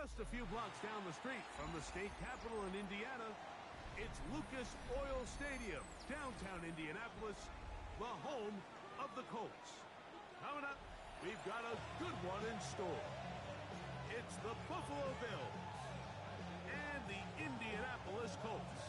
Just a few blocks down the street from the state capitol in Indiana, it's Lucas Oil Stadium, downtown Indianapolis, the home of the Colts. Coming up, we've got a good one in store. It's the Buffalo Bills and the Indianapolis Colts.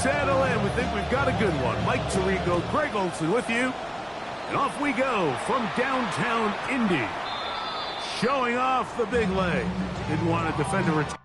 Settle in. We think we've got a good one. Mike Tirico, Greg Olson with you. And off we go from downtown Indy. Showing off the big leg. Didn't want to defend a return.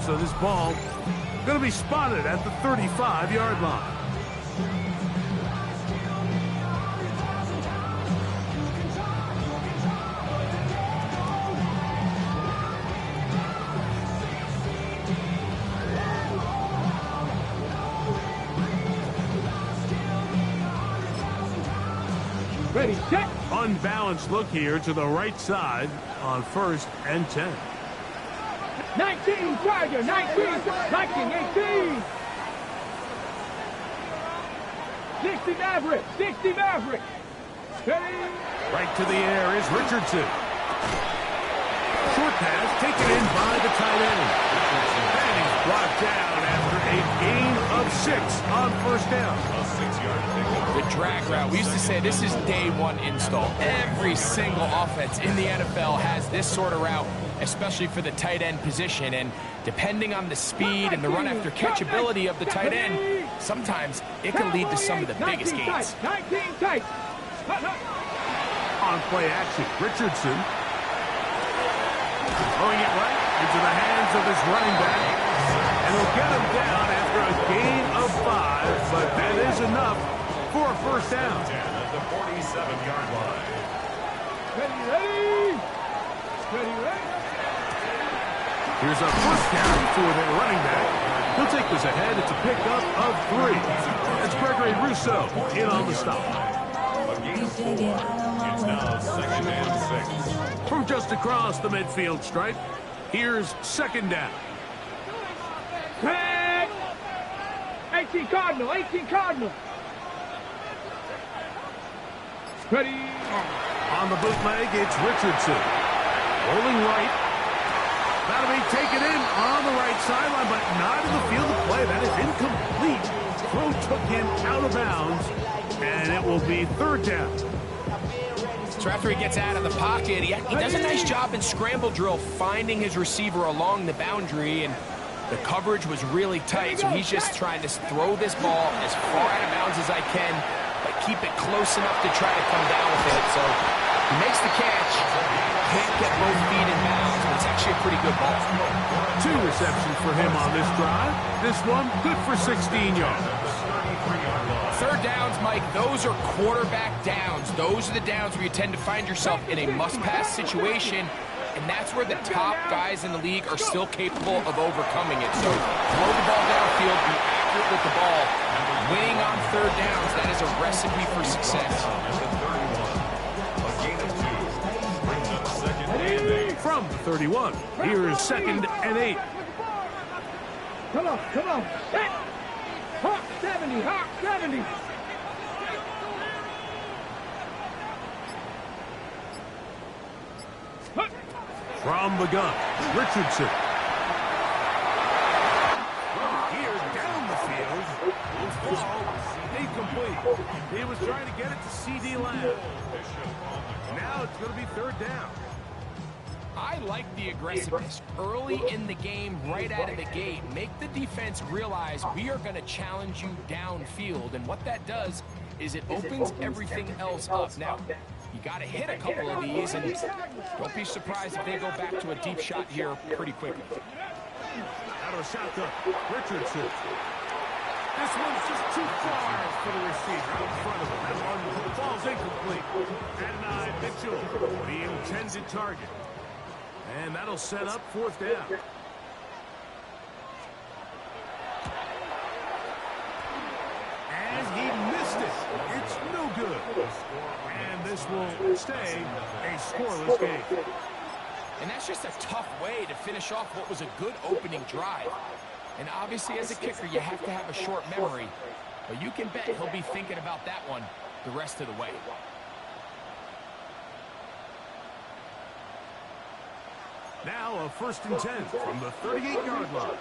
So this ball going to be spotted at the 35-yard line. Ready, set. Unbalanced look here to the right side on 1st and 10. 19, Charger, 19, 18. 60 Maverick, 60 Maverick. Ready. Right to the air is Richardson. Short pass taken in by the tight end. And he's brought down after a gain of 6 on 1st down. A 6-yard pickup. The drag route. We used to say this is day one install. Every single offense in the NFL has this sort of route, especially for the tight end position. And depending on the speed and the run after catchability of the tight end, sometimes it can lead to some of the biggest gains. 19 tight. On play action, Richardson throwing it right into the hands of his running back. And he'll get him down after a gain of 5, but that is enough for a 1st down. At the 47-yard line. Ready. Here's a 1st down for the running back. He'll take this ahead. It's a pickup of 3. That's Gregory Rousseau in on the stop. It's now 2nd and 6. From just across the midfield stripe, here's 2nd down. 18 Cardinal, 18 Cardinal. Ready. On the bootleg, it's Richardson. Rolling right. That'll be taken in on the right sideline, but not in the field of play. That is incomplete. Throw took him out of bounds, and it will be 3rd down. So after he gets out of the pocket, he does a nice job in scramble drill finding his receiver along the boundary, and the coverage was really tight, so he's just trying to throw this ball as far out of bounds as I can, but keep it close enough to try to come down with it. So he makes the catch, can't get both feet in bounds, but it's actually a pretty good ball. 2 receptions for him on this drive. This one good for 16 yards. Third downs, Mike, those are quarterback downs. Those are the downs where you tend to find yourself in a must-pass situation, and that's where the top guys in the league are still capable of overcoming it. So throw the ball downfield, be accurate with the ball. Winning on third downs, that is a recipe for success. From the 31, here is 2nd and 8. Come on, come on. Hit. Hawk 70, Hawk 70. From the gun, Richardson. Here down the field. Ball incomplete. He was trying to get it to C.D. Lamb. Now it's going to be 3rd down. I like the aggressiveness early in the game, right out of the gate. Make the defense realize we are going to challenge you downfield, and what that does is it opens everything else up. Now, you got to hit a couple of these, and don't be surprised if they go back to a deep shot here pretty quickly. Out of a shotgun, Richardson. This one's just too far for the receiver out in front of him. That one falls incomplete. And Mitchell, the intended target. And that'll set up 4th down. And he missed it. It's no good. And this will stay a scoreless game. And that's just a tough way to finish off what was a good opening drive. And obviously, as a kicker, you have to have a short memory. But you can bet he'll be thinking about that one the rest of the way. Now a 1st and 10 from the 38-yard line.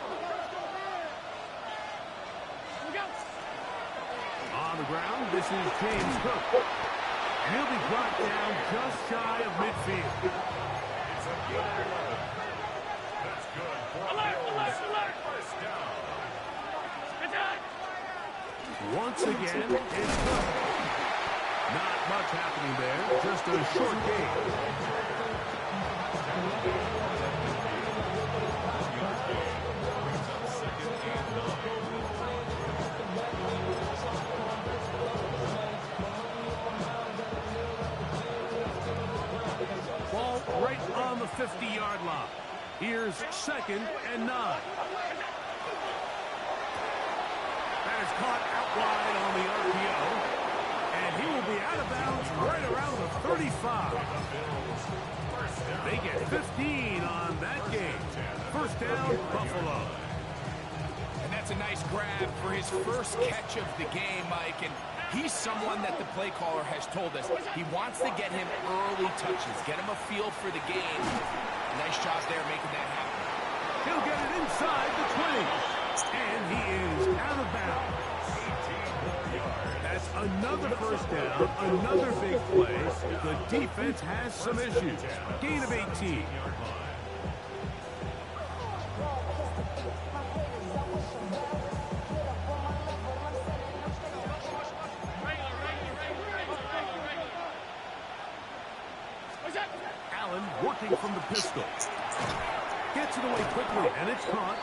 On the ground, this is James Cook. And he'll be brought down just shy of midfield. It's a good 11. That's good. Alert! First down. Once again, it's Cook. Not much happening there, just a short game. Ball right on the 50-yard line. Here's 2nd and 9. That is caught out wide on the RPO. And he will be out of bounds right around the 35. They get 15 on that game. 1st down, Buffalo. And that's a nice grab for his first catch of the game, Mike. And he's someone that the play caller has told us he wants to get him early touches, get him a feel for the game. Nice job there making that happen. He'll get it inside the 20. And he is out of bounds. That's another 1st down, another big play. The defense has some issues. Gain of 18. Allen working from the pistol. Gets it away quickly, and it's caught.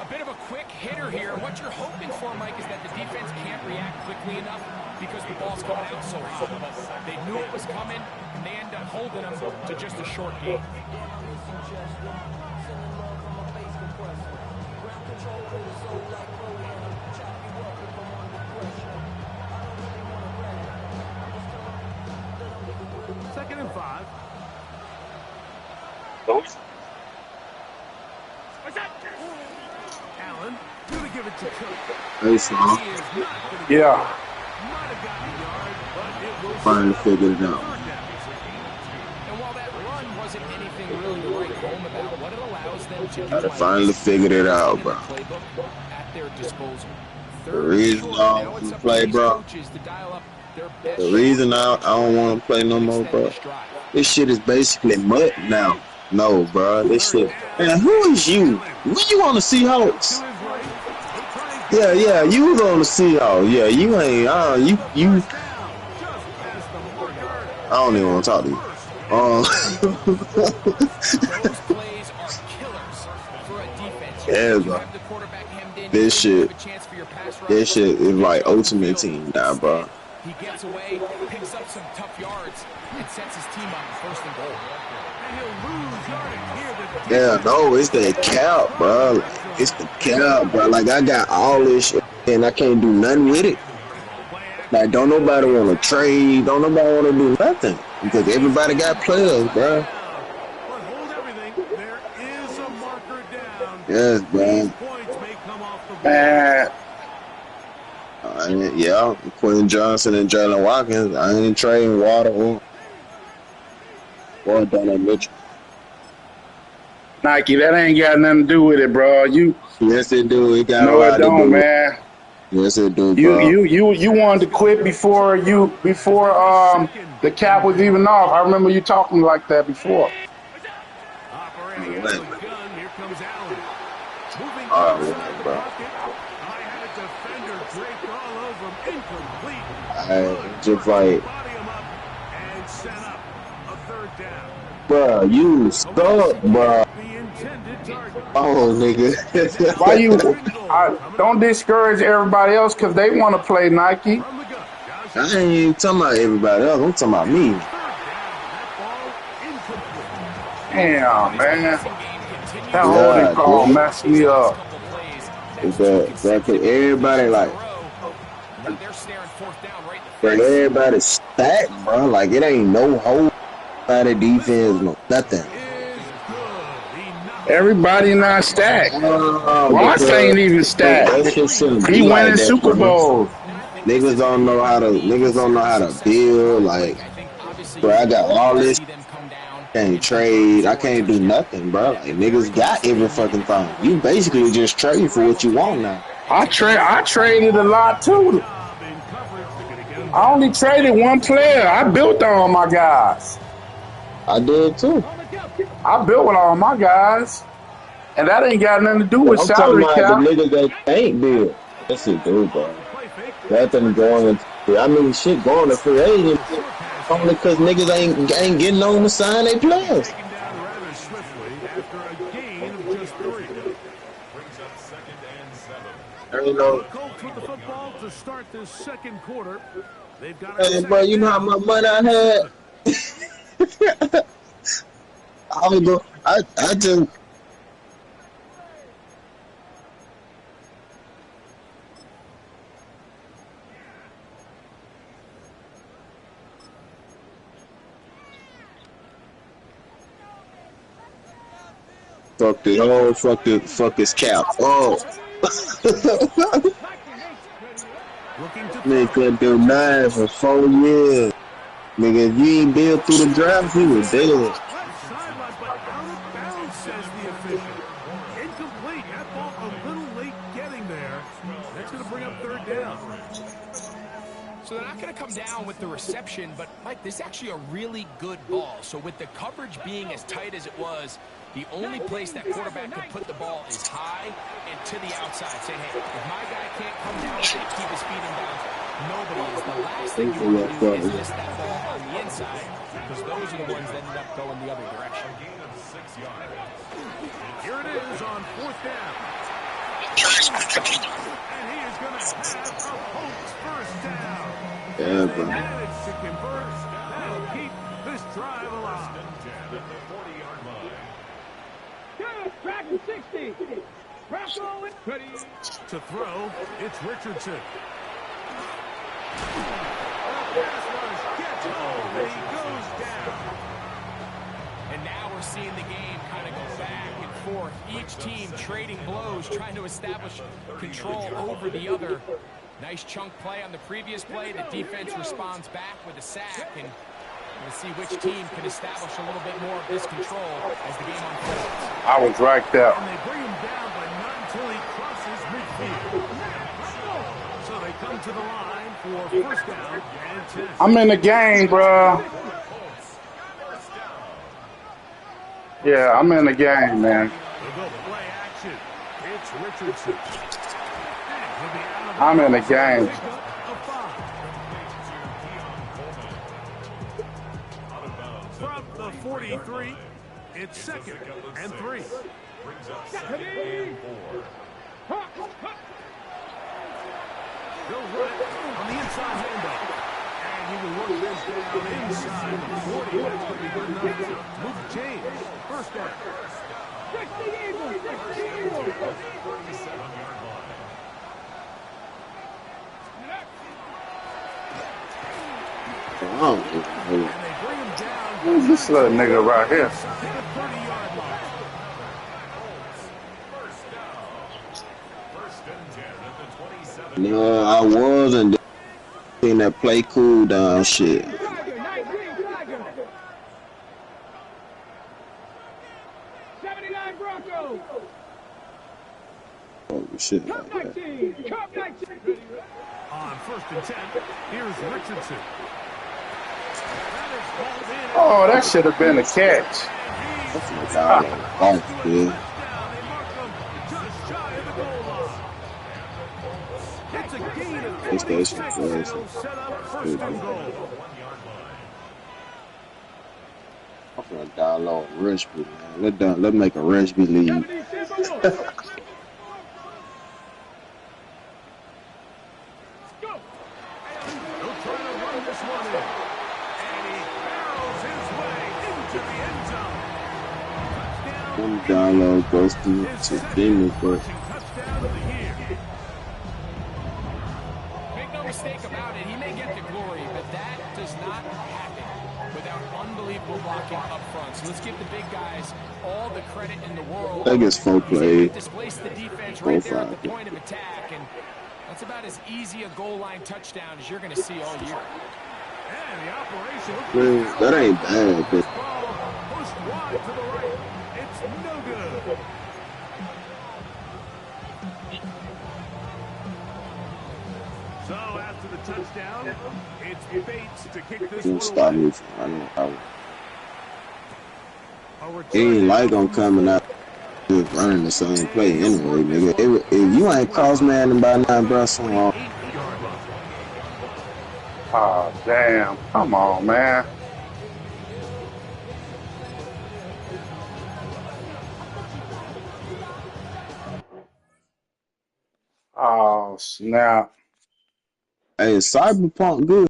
A bit of a quick hitter here. What you're hoping for, Mike, is that the defense can't react quickly enough because the ball's coming out so hot. But they knew it was coming, and they end up holding them to just a short game. Second and 5. Allen, gonna give it to Cook. Hey, Saul. Yeah. Finally figured it out. And while that run wasn't anything really to write home about, what it allows them to do, I finally figured it out, bro. At their disposal. The reason I play, bro. To dial up The reason I don't want to play no more, bro. This shit is basically mud now. No, bro. This shit. Man, who is you? Were you on the Seahawks? Yeah, you was on the Seahawks. Yeah, you ain't. You. I don't even want to talk to you. Those plays are killers for a defense. Yeah, bro. This shit is like Ultimate Team now, bro. He gets away, picks up some tough yards, and sets his team up first and goal. Yeah, no, it's the cap, bro. It's the cap, bro. Like, I got all this shit, and I can't do nothing with it. Like, don't nobody want to trade. Don't nobody want to do nothing. Because everybody got players, bro. Yes, bro. Yeah, Quentin Johnson and Jalen Watkins. I ain't trading Water or Donald Mitchell. Nike, that ain't got nothing to do with it, bro. Yes, it do. It got no, a lot it don't, to do. man. Yes, it do, bro. You wanted to quit before the cap was even off. I remember you talking like that before. Just like, bro, you stuck, bro. Oh, nigga. Why you? Don't discourage everybody else because they want to play Nike. I ain't even talking about everybody else. I'm talking about me. Damn, man. That holding call messed me up. Exactly. Everybody like, but everybody's stacked, bro. Like, it ain't no whole body defense, no nothing. Everybody not stacked. Ross ain't even stacked. He winning Super Bowls. Niggas don't know how to build. Like, bro, I got all this. Can't trade. I can't do nothing, bro. Like, niggas got every fucking thing. You basically just trade for what you want now. I traded a lot too. I only traded one player. I built all my guys. I did too. I built with all my guys, and that ain't got nothing to do with salary cap. I'm talking about the niggas that can't build. Yes, it do, bro. Nothing going. I mean, shit going to free agent only because niggas ain't getting on to sign their players. You know. To start this second quarter. They've got hey, bro, you know how much money I had? I just. Fuck this cap. Oh. Nigga couldn't do nothing for 4 years. Nigga, if you ain't built through the draft, he was dead. Incomplete. That ball a little late getting there. That's going to bring up third down. So they're not going to come down with the reception, but, Mike, this is actually a really good ball. So with the coverage being as tight as it was, the only place that quarterback could put the ball is high and to the outside, saying, hey, if my guy can't come down with it, keep his feet in bounds, nobody is. The last thing you want to do is miss that ball on the inside, because those are the ones that end up going the other direction. Here it is on fourth down. And he is going to have a Colts first down. Yeah, bro. Managed to convert. That'll keep this drive alive. Track and 60. Ready to throw. It's Richardson. Gets home and he goes down. And now we're seeing the game kind of go back and forth. Each team trading blows, trying to establish control over the other. Nice chunk play on the previous play. The defense responds back with a sack, and we'll see which team can establish a little bit more of this control as the game unfolds. I was right there. And they bring him down, but not until he crosses midfield. So they come to the line for first down and 10. I'm in the game, bro. Yeah, I'm in the game, man. They'll go play action. It's Richardson. I'm in the game. From the 43, it's 2nd and 3. They'll run it on the inside handoff. And he will work this down inside the 40. That's going to be good enough to move the chains. First down. Who's this little nigga right here? No, I was and then that play cool down shit. Oh shit. Like that. On 1st and 10, here's Richardson. Oh, that should have been a catch. That's my guy. Oh, yeah. It's a gain of This guy's 26. crazy. It'll set up 1st and goal. I'm gonna download Rushby, man. Let's make a Rushby league. Download goes to Demon, but make no mistake about it, he may get the glory, but that does not happen without unbelievable blocking up front. So let's give the big guys all the credit in the world. I guess 4 play. Displace the defense right there at the point of attack, and that's about as easy a goal line touchdown as you're going to see all year. And the operation. Man, that ain't bad, but Pushed wide to the right. It's no good. So after the touchdown, it's Bates to kick this don't one stop away. me from it ain't like I'm coming out just running the same play anyway, nigga. If you ain't cross man by 9, bro, so Oh, damn. Come on, man. Oh, snap. hey, Cyberpunk good.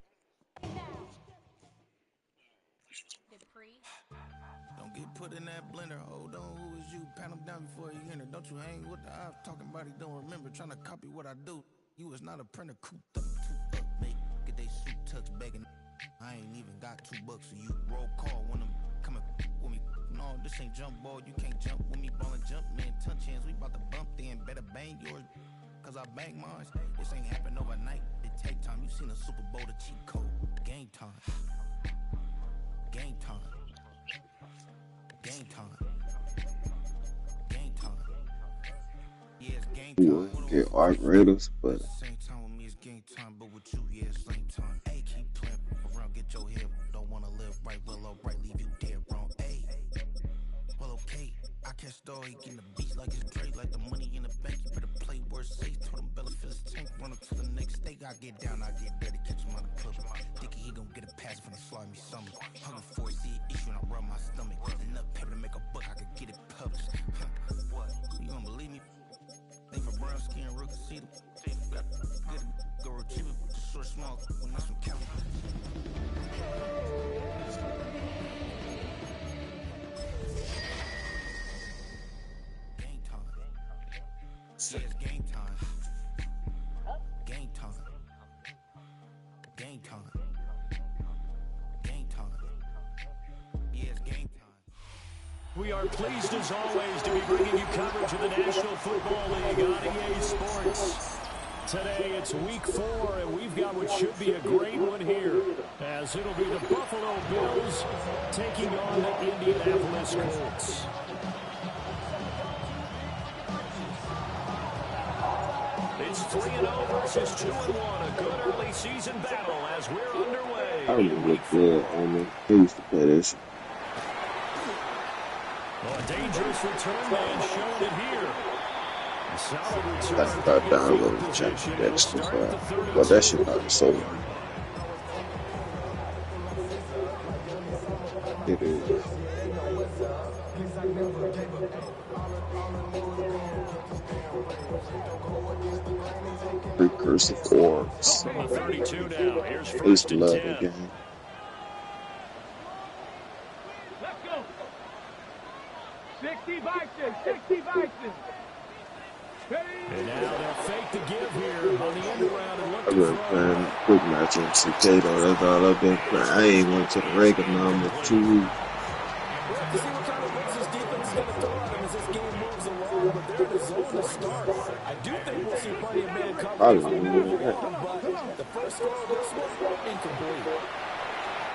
Don't get put in that blender. Hold on, who is you? Pat him down before you enter. Don't you hang with the ops talking about he don't remember. Trying to copy what I do. You is not a printer. Cooped up, too up, mate. Get they suit tucks begging. I ain't even got $2, so you roll call when I'm coming with me. No, this ain't jump ball. You can't jump with me. Ballin' jump, man. Touch hands. We about to bump then. Better bang yours. Cause I bang mine. This ain't happen overnight. It take time. You seen a Super Bowl, the cheat code. Game time. Game time. Game time. Game time. Yeah, it's game time. Get Arc Raiders, but Same time with me, it's game time, but with you, yeah, it's same time. Hey, keep playing around, get your head. Don't wanna live right, well, alright, leave you dead wrong. Hey, well, okay. I catch dog, he getting the beat like it's Drake, like the money in the bank. You better play worse safe. Told him Bella fill his tank, run up to the next state. I get down, I get dirty, catch him on the club. Dickie, he gon' get a pass from the slime me summer. Hunger for it, see it issue, and I rub my stomach. Enough paper to make a book, I could get it published. What? You don't believe me? They for brown skin, real can see them. Got good, go retrieve it, short, small, when that's from Cali. Game time. Yeah, it's game time. Game time. Game time. Game time. Yeah, it's game time. We are pleased as always to be bringing you coverage of the National Football League on EA Sports. Today it's week 4 and we've got what should be a great one here, as it'll be the Buffalo Bills taking on the Indianapolis Colts. It's 3-0 versus 2-1. A good early season battle as we're underway. I remember good on me. He used to play this. Well, a dangerous return man showing it here. A solid return. That's about downloading the champion extra, bro. Well, that shit probably sold. It is. Recursive orbs. From the 32 now. Here's I used first to and love 10. that game. Let's go. 60 Vikings, 60 Vikings. And now they'll fake the give here on the end around and look I've to been throw. playing quick match MCK though. That's all I've been playing. I ain't went to the regular number 2 weeks. We'll have to see what kind of looks this defense is going to throw at him as this game moves along, but they're in a zone to start. I do think we'll see plenty of man coverage as we move along, but the first throw of this one, incomplete.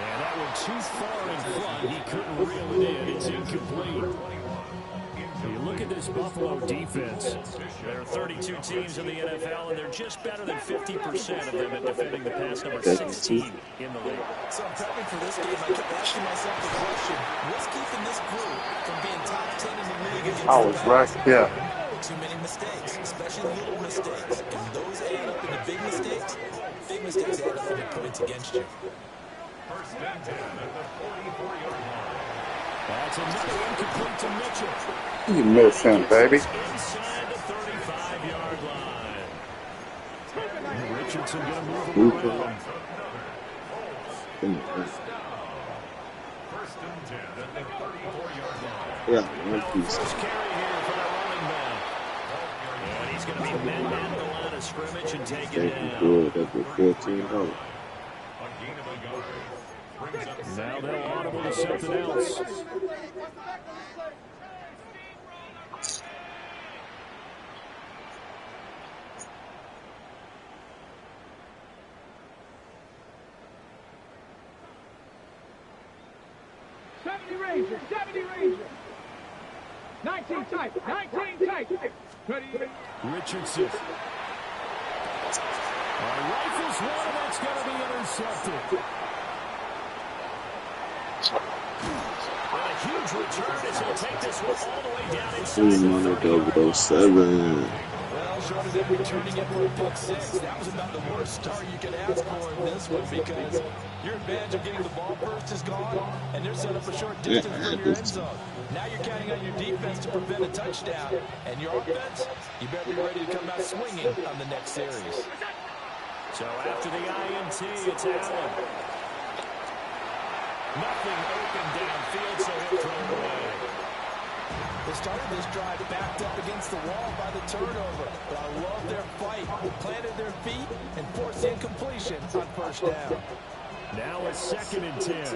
And that one too far in front. He couldn't reel it in. It's incomplete. You look at this Buffalo defense. There are 32 teams in the NFL, and they're just better than 50% of them at defending the pass, number 16 in the league. So I'm prepping for this game. I kept asking myself the question, what's keeping this group from being top 10 in the league against I was right here. too many mistakes, especially little mistakes. And those add up into big mistakes. Big mistakes add up into points against you. First and 10 at the 44-yard line. That's another incomplete to Mitchell. You miss him, baby. Inside the 35-yard line. And Richardson going to move him around. First and 10 at the 34-yard line. Yeah, one piece. First carry here for the running back. And he's going to be met at the line of scrimmage and taken Thank down. you, good. That's with $14. A gain of a yard. Brings up Now they'll audible to something else. Rangers, 70 Rangers. 19 tight, 19 tight. 38. Richardson. Rifles one, and that's going to be intercepted. A huge return as he'll take this one all the way down inside. 7. Well, short of them returning it for a pick six, that was about the worst start you could ask for in this one because your advantage of getting the ball first is gone, and they're set up a short distance from your end zone. Now you're counting on your defense to prevent a touchdown, and your offense, you better be ready to come out swinging on the next series. So after the INT, it's Allen. Nothing open downfield, so he'll throw it away. They started this drive backed up against the wall by the turnover, but I love their fight. They planted their feet and forced the incompletion on first down. Now it's 2nd and 10. And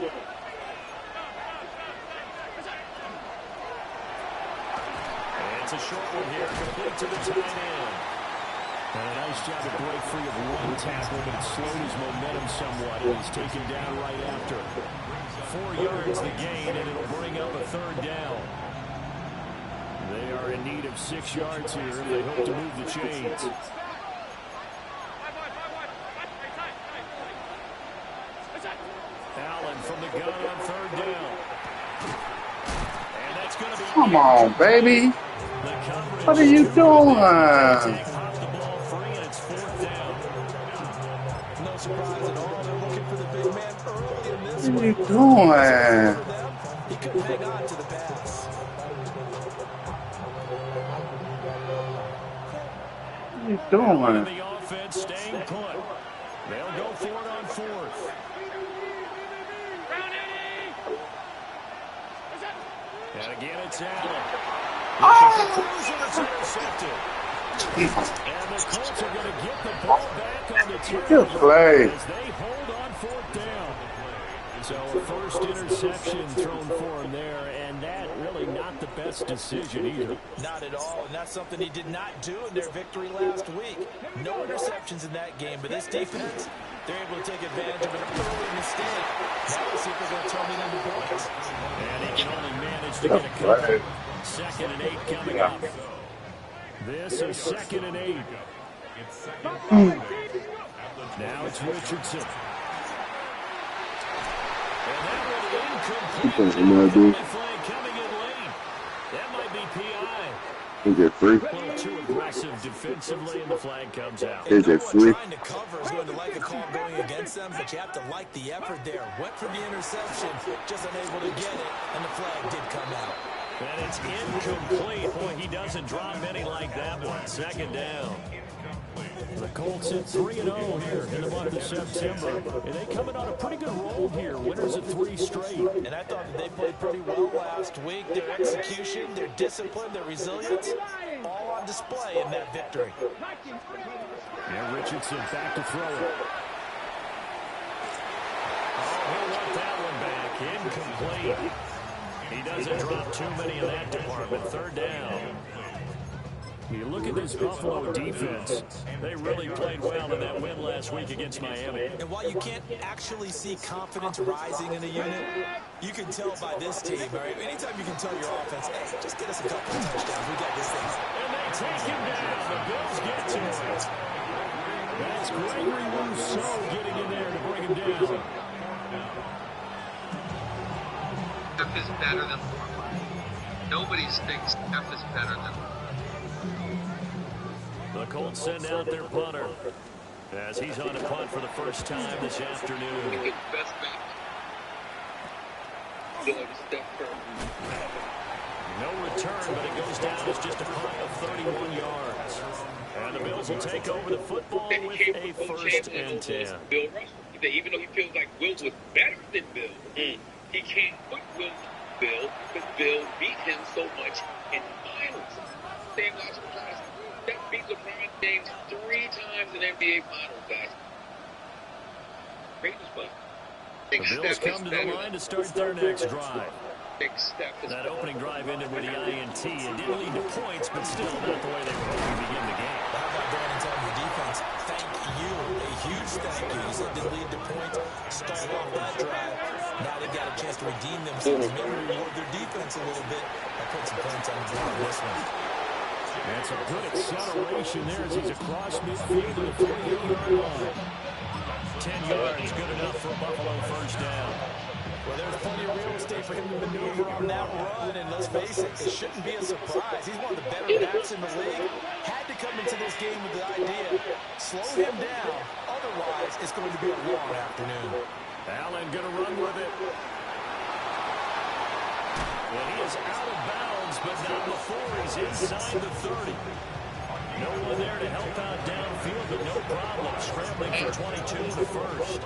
it's a short one here, complete to the tight end. And a nice job to break free of one tackle, but it slowed his momentum somewhat, and he's taken down right after. 4 yards the gain, and it'll bring up a 3rd down. They are in need of 6 yards here if they hope to move the chains. Allen from the gun on 3rd down. And that's going to be... Come on, baby. What are you doing? Pop the ball free, and it's 4th down. No surprise at all. They're looking for the big man early in this What are you one. doing? He couldn't hang on to the pass. What are you doing? The offense staying put. They'll go for it on 4th. And again, it's Allen. It's intercepted. And the Colts are going to get the ball back on the Good play. as they hold on 4th down. So a first interception thrown for him there, and that really not the best decision either. Not at all, and that's something he did not do in their victory last week. No interceptions in that game, but this defense, they're able to take advantage of an early mistake. Now let's see if they're going to turn it into points. And he can only manage to get a couple. 2nd and 8 coming up. This is 2nd and 8. Now it's Richardson. And that one Keep on incomplete. dude. Flag coming in late. That might be PI. Is it free? A little too aggressive defensively, and the flag comes out. Is it free? Trying to cover is going to like a call going against them, but you have to like the effort there. Went for the interception, just unable to get it, and the flag did come out. And it's incomplete. Boy, he doesn't drop many like that one. Second down. The Colts at 3-0 here in the month of September. And they coming on a pretty good roll here. Winners of 3 straight. And I thought that they played pretty well last week. Their execution, their discipline, their resilience, all on display in that victory. Yeah, Richardson back to throw it. Oh, he'll want that one back. Incomplete. He doesn't drop too many in that department. Third down. You look at this Buffalo defense. They really played well in that win last week against Miami. And while you can't actually see confidence rising in a unit, you can tell by this team, right? Anytime you can tell your offense, hey, just get us a couple of touchdowns. We got this thing. And they take him down. The Bills get to it. That's Gregory Rousseau getting in there to bring him down. Steph is better than nobody thinks Steph is better than. The Colts send out their punter as he's on a punt for the first time this afternoon. Best bet. No return, but it goes down as just a punt of 31 yards. And the Bills will take over the football with a 1st and 10. Bill Russell, even though he feels like Wills was better than Bill, he can't put Wills with Bill because Bill beat him so much in the finals. Same last class. That beat LeBron James 3 times in NBA Finals, guys. Greatest fun. The Bills come to the line to start their next drive. That opening drive ended with the INT. It didn't lead to points, but still not the way they were hoping to begin the game. How about going and telling your defense, thank you, a huge thank you. You said didn't lead to points, start off that drive. Now they've got a chance to redeem themselves, maybe reward their defense a little bit. I put some points on the board on this one. That's a good acceleration there as he's across midfield to the 48-yard line. 10 yards, good enough for a Buffalo first down. Well, there's plenty of real estate for him to maneuver on that run, and let's face it, it shouldn't be a surprise. He's one of the better backs in the league. Had to come into this game with the idea, slow him down, otherwise it's going to be a long afternoon. Allen going to run with it. And he is out of bounds, but not before he's inside the 30. No one there to help out downfield, but no problem. Scrambling for 22 in the first.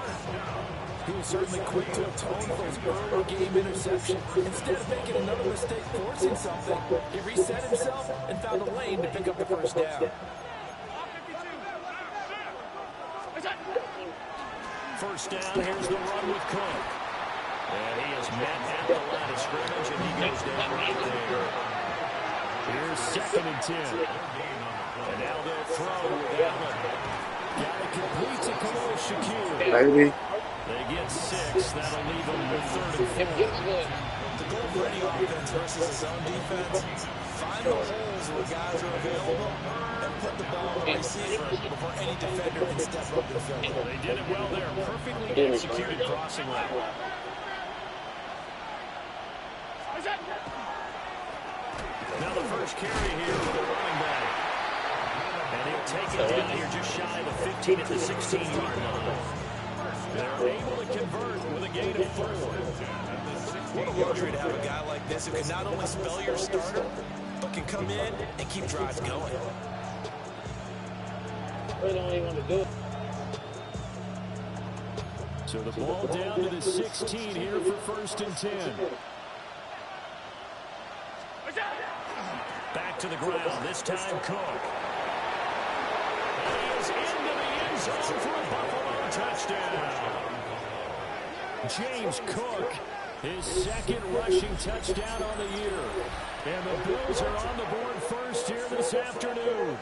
He was certainly quick to atone for his early game interception. Instead of making another mistake forcing something, he reset himself and found a lane to pick up the first down. First down, here's the run with Cook. And he is met at the line of scrimmage, and he goes down right there. Here's 2nd and 10. And now they'll throw with Allen. Got it complete to Khalil Shakir. Baby. They get 6. That'll leave them with 3rd and 4. The goal for any offense versus his own defense, find the holes where guys are available and put the ball on the receiver before any defender can step up and fill it. They did it well there. Perfectly executed crossing route. Now the first carry here for the running back. And he'll take it down here just shy of the 15 at the 16-yard line. They're able to convert with a gain of 4. What a luxury to have a guy like this who can not only spell your starter, but can come in and keep drives going. We don't even want to do it. So the ball down to the 16 here for 1st and 10. Back to the ground, this time Cook. And he is into the end zone for a Buffalo touchdown. James Cook, his 2nd rushing touchdown on the year. And the Bills are on the board first here this afternoon.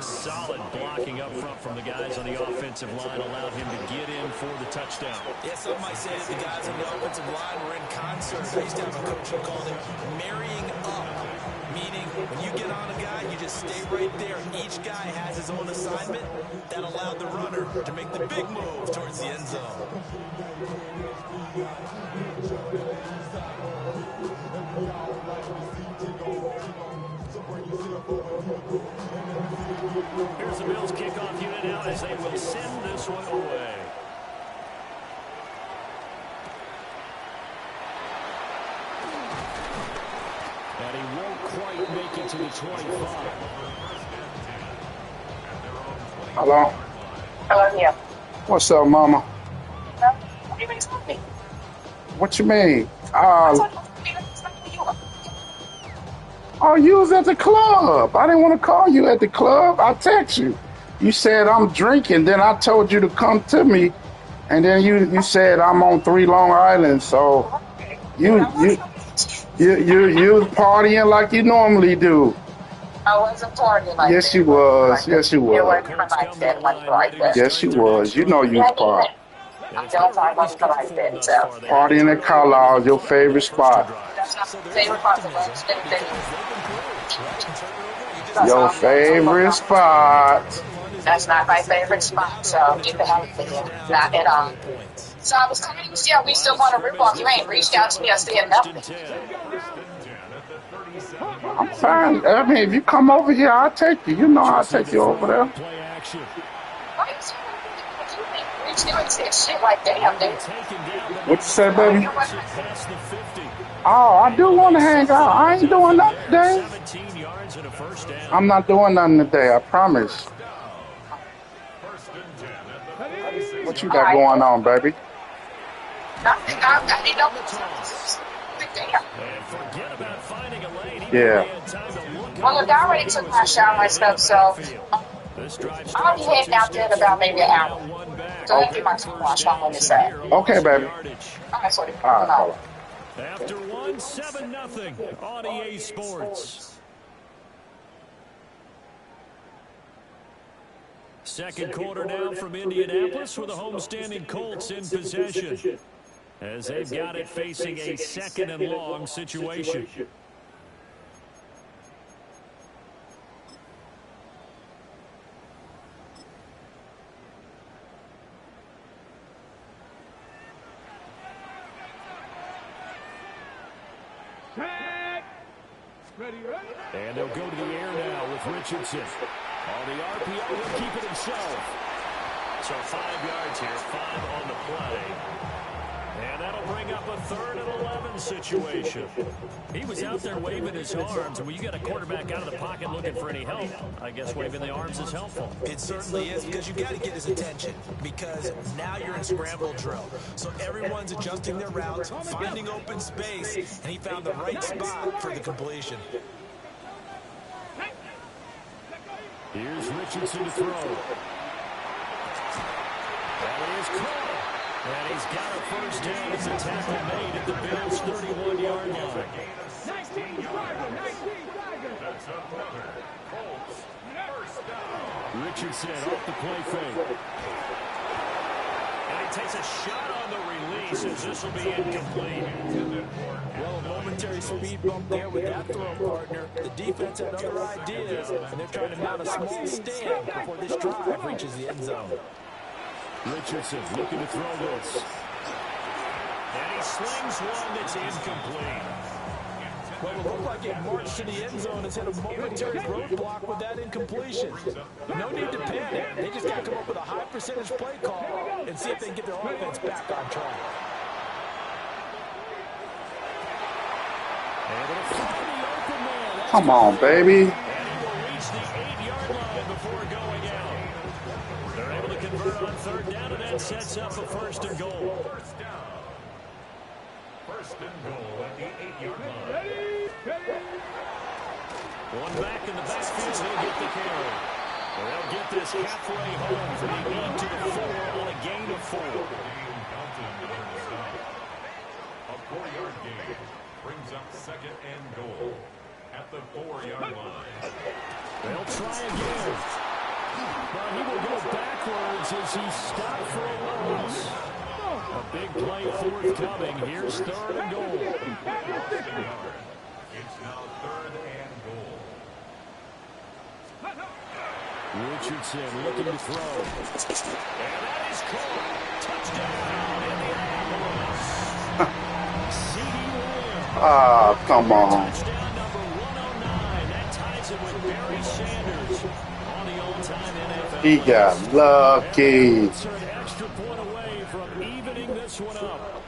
Solid blocking up front from the guys on the offensive line allowed him to get in for the touchdown. Yeah, some might say that the guys on the offensive line were in concert. I used to have a coach who called it marrying up Meaning, when you get on a guy, you just stay right there. Each guy has his own assignment. That allowed the runner to make the big move towards the end zone. Here's the Bills kickoff unit now as they will send this one away. And he won't quite make it to the 25. Hello? Hello, yeah. What's up, mama? No, what do you mean to me? What you mean? You were. Oh, you was at the club. I didn't want to call you at the club. I text you. You said I'm drinking. Then I told you to come to me. And then you said I'm on 3 Long Island. So you was partying like you normally do. I wasn't partying like Yes, that. you was. Yes, you It was. wasn't like that. It wasn't like that. Yes, you was. You know you was partying. I don't find like that. So. Partying at Carlisle, your favorite spot. That's not my favorite part of the Your favorite spot. That's not my favorite spot, so get the hell out of here. Not at all. So I was coming to see how we still want to rip off. You ain't reached out to me or said nothing. I'm fine. I mean, if you come over here, I'll take you. You know I'll take you over there. Why is you reached out and said shit like damn, dude? What you say, baby? Oh, I do want to hang out. I ain't doing nothing today. I'm not doing nothing today, I promise. What you got going on, baby? Nothing. I need no Yeah. Well, look, I already took my shower and stuff, so I'll be heading out there in about maybe an hour. So I'll get my car washed on this side. Okay, baby. All right, sweetie. All right. After 1, 7-0 on EA Sports. Second quarter now from Indianapolis with the homestanding Colts in possession, as they've got it facing a 2nd and long situation. And they'll go to the air now with Richardson. On the RPO, he'll keep it himself. So 5 yards here, 5 on the play. And that'll bring up a 3rd and 11 situation. He was out there waving his arms, and when you get a quarterback out of the pocket looking for any help, I guess waving the arms is helpful. It certainly is, because you got to get his attention, because now you're in scramble drill. So everyone's adjusting their routes, finding open space, and he found the right spot for the completion. Here's Richardson to throw. That is caught. And he's got a first down as a tackle made at the Bills' 31-yard line. 19 That's another Colts first down. Richardson off the play fake. And he takes a shot on the release as this will be incomplete. Well, a momentary speed bump there with that throw partner. The defense had other ideas, and they're trying to mount a small stand before this drive reaches the end zone. Richardson looking to throw this. And he slings one that's incomplete. Well, it looked like it marched to the end zone and hit a momentary roadblock with that incompletion. No need to panic. They just got to come up with a high percentage play call and see if they can get their offense back on track. Come on, baby. On 3rd down, and that sets up a 1st and goal. First and goal at the 8-yard line. One back in the backfield, he'll get the carry. They'll get this halfway home from the 8 to the 4 on a gain of 4. A 4-yard gain brings up 2nd and goal at the 4-yard line. They'll try again. But he will go backwards as he stopped for a loss. A big play forthcoming. Here's 3rd and goal. It's now 3rd and Richardson looking to throw. And that is caught. Touchdown, Indianapolis. C.D. Lamb. Ah, come on. Touchdown number 109. That ties it with Barry Sanders on the all-time NFL. He got lucky. It's an extra point away from evening this one up.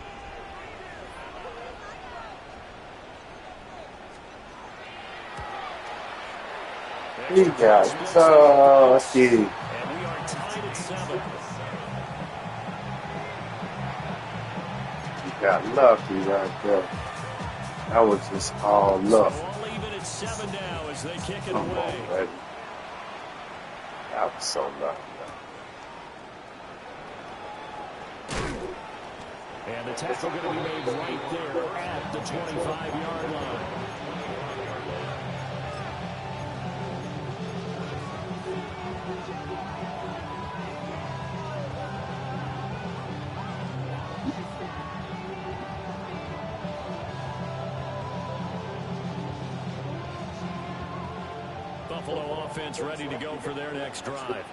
He got lucky. And we are tied at 7. He got lucky right there. That was just all luck. So all even at 7 now as they kick it Come away. on, baby. That was so lucky. And the tackle going to be made right there at the 25-yard line. Buffalo offense ready to go for their next drive.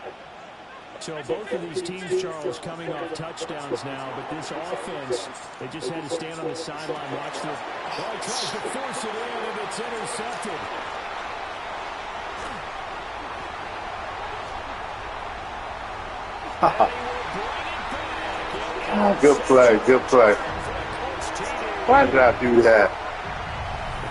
So both of these teams, Charles, coming off touchdowns now, but this offense, they just had to stand on the sideline, watch the... Oh, he tries to force it in, and it's intercepted. Good play, good play. Why did I do that?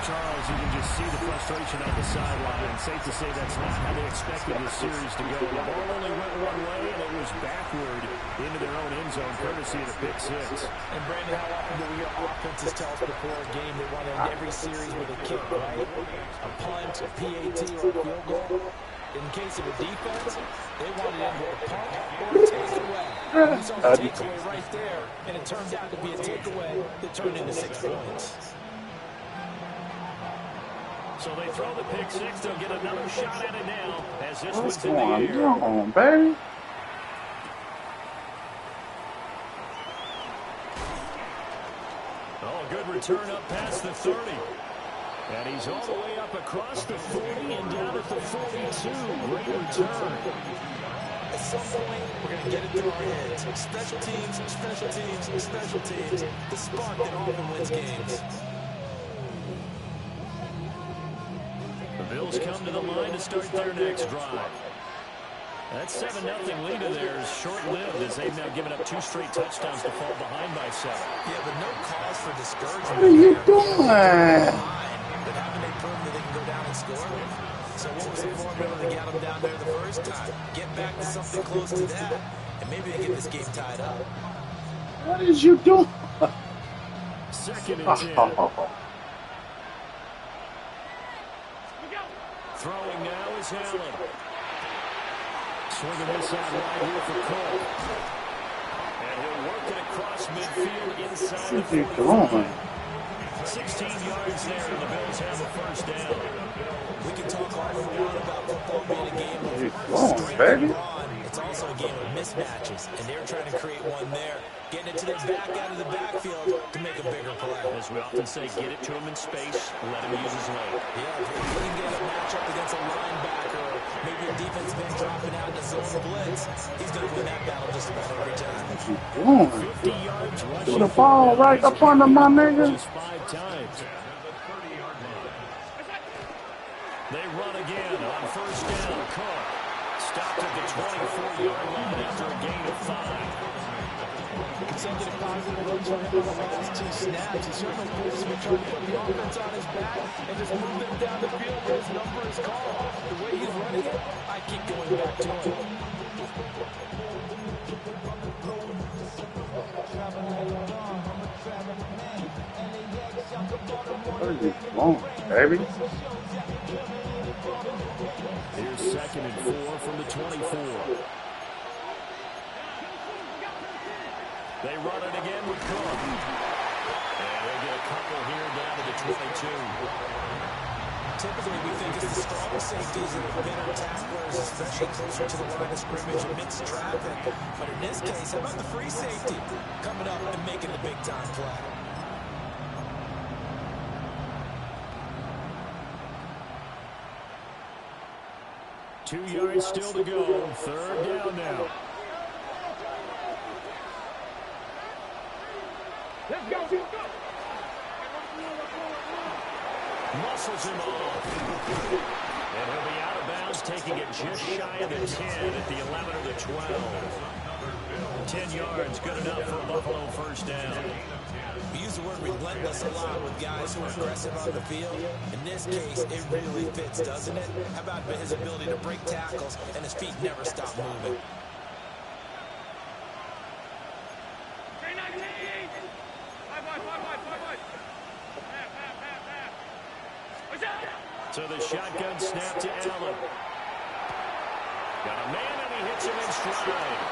Charles, you can just see the frustration on the sideline, and safe to say that's not how they expected this series to go. The ball only went one way, and it was backward into their own end zone, courtesy of the pick six. And Brandon, how often do we hear offenses tell us before a game they want to end every series with a kick, right? A punt, a PAT, or a field goal. In case of a defense, they want to end with a punt or a takeaway. We saw the takeaway right there, and it turned out to be a takeaway that turned into 6 points. So they throw the pick six. They'll get another shot at it now as this What's one's in the air. going on, baby? Oh, good return up past the 30. And he's all the way up across the 40 and down at the 42. Great return. At some point, we're going to get it through our heads. Special teams, special teams, special teams. The spark that often wins games. The Bills come to the line to start their next drive. That 7-0 lead of theirs short-lived as they've now given up 2 straight touchdowns to fall behind by 7. Yeah, but no cause for discouragement. What are you doing? But haven't they proven that they can go down and score? So what was the formula to get them down there the first time? Get back to something close to that, and maybe they get this game tied up. What is you doing? Second and 10. Throwing now is Allen. Swinging this out right here for Cole. And he'll work it across midfield inside the 45. 16 yards there, and the Bills have a first down. We can talk all we want about football being a game of strength baby. and run. It's also a game of mismatches, and they're trying to create one there. Getting it to their back out of the backfield to make a bigger play. As we often say, get it to him in space, let him use his leg. Yeah, if he can get a matchup against a linebacker, or maybe a defensive end dropping out in a zone blitz, he's going to win that battle just about every time. 50 yards rushing. Put the ball right up under my nigga. Just 5 times. They run again on first down. Cook stopped at the 24-yard line after a gain of 5. Consecutive positive runs on him on the last 2 snaps. He certainly appears to be trying to put the offense on his back and just move them down the field where his number is called. The way he's running it, I keep going back to him. What is he doing, baby? Here's 2nd and 4 from the 24. They run it again with Cook. And they'll get a couple here down to the 22. Typically, we think it's the strong safeties that are better tacklers, especially closer to the line of scrimmage amidst traffic. But in this case, how about the free safety coming up and making the big-time play? 2 yards still to go. Third down now. Let's go. Muscles him off. And he'll be out of bounds, taking it just shy of the 10 at the 11 or the 12. 10 yards, good enough for a Buffalo first down. We use the word relentless a lot with guys who are aggressive on the field. In this case, it really fits, doesn't it? How about his ability to break tackles and his feet never stop moving? So the shotgun snap to Allen. Got a man and he hits him in stride.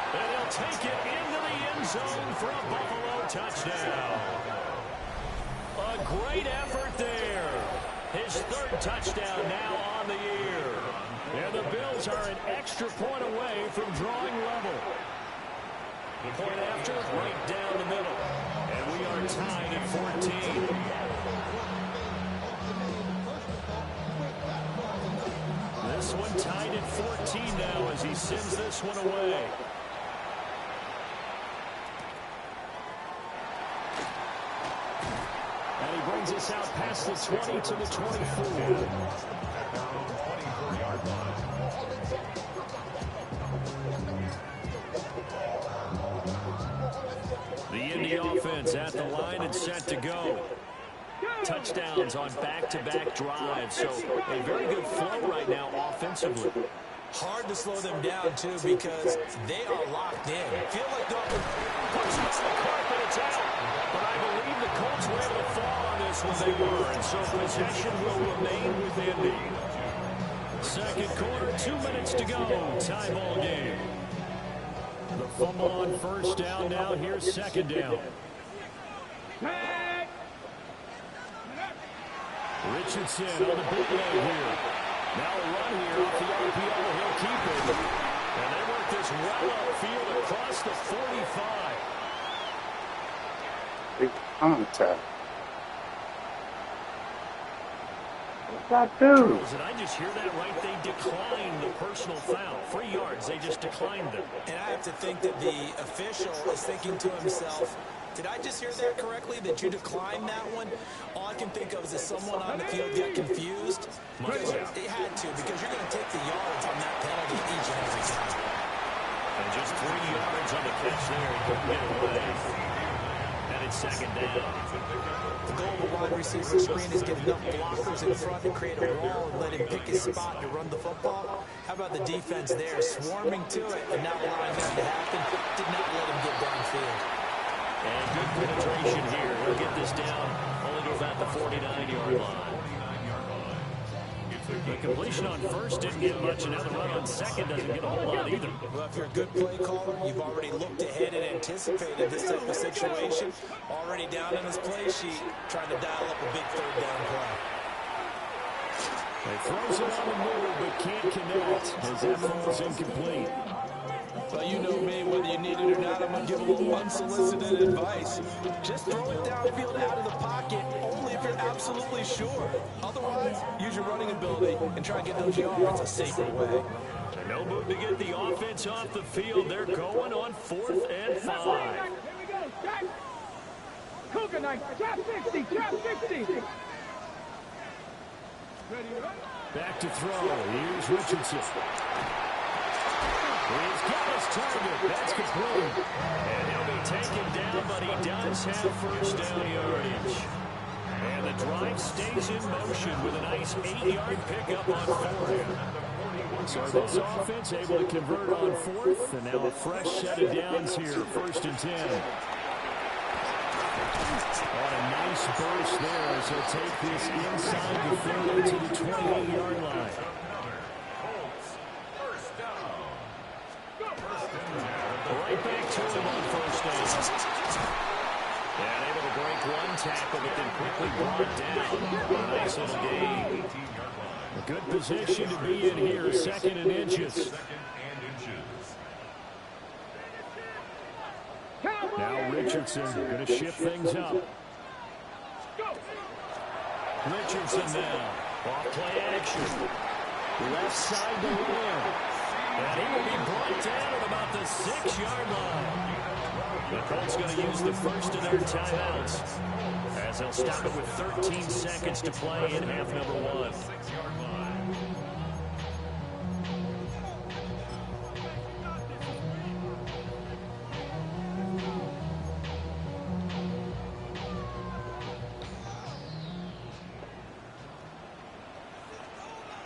And he'll take it into the end zone for a Buffalo touchdown. A great effort there. His third touchdown now on the year. And the Bills are an extra point away from drawing level. The point after, right down the middle. And we are tied at 14. This one tied at 14 now as he sends this one away. And he brings us out past the 20 to the 24. The Indy offense at the line and set to go. Touchdowns on back-to-back drives, so a very good flow right now offensively. Hard to slow them down, too, because they are locked in. Feel like they're pushing on the carpet, it's out. But I believe the Colts were able to fall on this when they were, and so possession will remain with Indy. Second quarter, 2 minutes to go. Tie ball game. The fumble on first down now. Here's second down. Richardson on the bootleg here. Now a run here off the RPO. He'll keep it. And they work this well upfield across the 45. Big contact. What's that do? Did I just hear that right? They declined the personal foul. 3 yards. They just declined them. And I have to think that the official is thinking to himself, did I just hear that correctly, that you declined that one? All I can think of is that someone on the field got confused. Because it had to, because you're going to take the yards on that penalty each and every time. And just 3 yards on the catch there. He couldn't get away. And it's second down. The goal of a wide receiver screen is get enough blockers in front to create a wall and let him pick his spot to run the football. How about the defense there, swarming to it and not allowing that to happen? Did not let him get downfield. And good penetration here. He'll get this down only to about the 49-yard line. The completion on first didn't get much, and now the run on second doesn't get a whole lot either. Well, if you're a good play caller, you've already looked ahead and anticipated this type of situation. Already down in his play sheet, trying to dial up a big third down play. He throws it on the move, but can't connect as that falls incomplete. Well, you know me, whether you need it or not, I'm going to give a little unsolicited advice. Just throw it downfield out of the pocket, only if you're absolutely sure. Otherwise, use your running ability and try and get those yards a safer way. No move to get the offense off the field. They're going on 4th and 5. Here we go, Jack. Cougar knife, trap 60, trap 60. Back to throw. Here's Richardson. He's got his target. That's complete. And he'll be taken down, but he does have first down yardage. And the drive stays in motion with a nice 8-yard pickup on 4th. So this offense able to convert on 4th, and now a fresh set of downs here, 1st and 10. On a nice burst there as he'll take this inside the 30 to the 28-yard line. Right back to him on first down. And able to break one tackle, but then quickly brought down. A nice little gain. A good position to be in here, 2nd and inches. Now Richardson going to shift things up. Richardson now. Off play action. Left side to Lamb. And he will be brought down at about the 6-yard line. The Colts going to use the first of their timeouts as they'll stop it with 13 seconds to play in half number 1.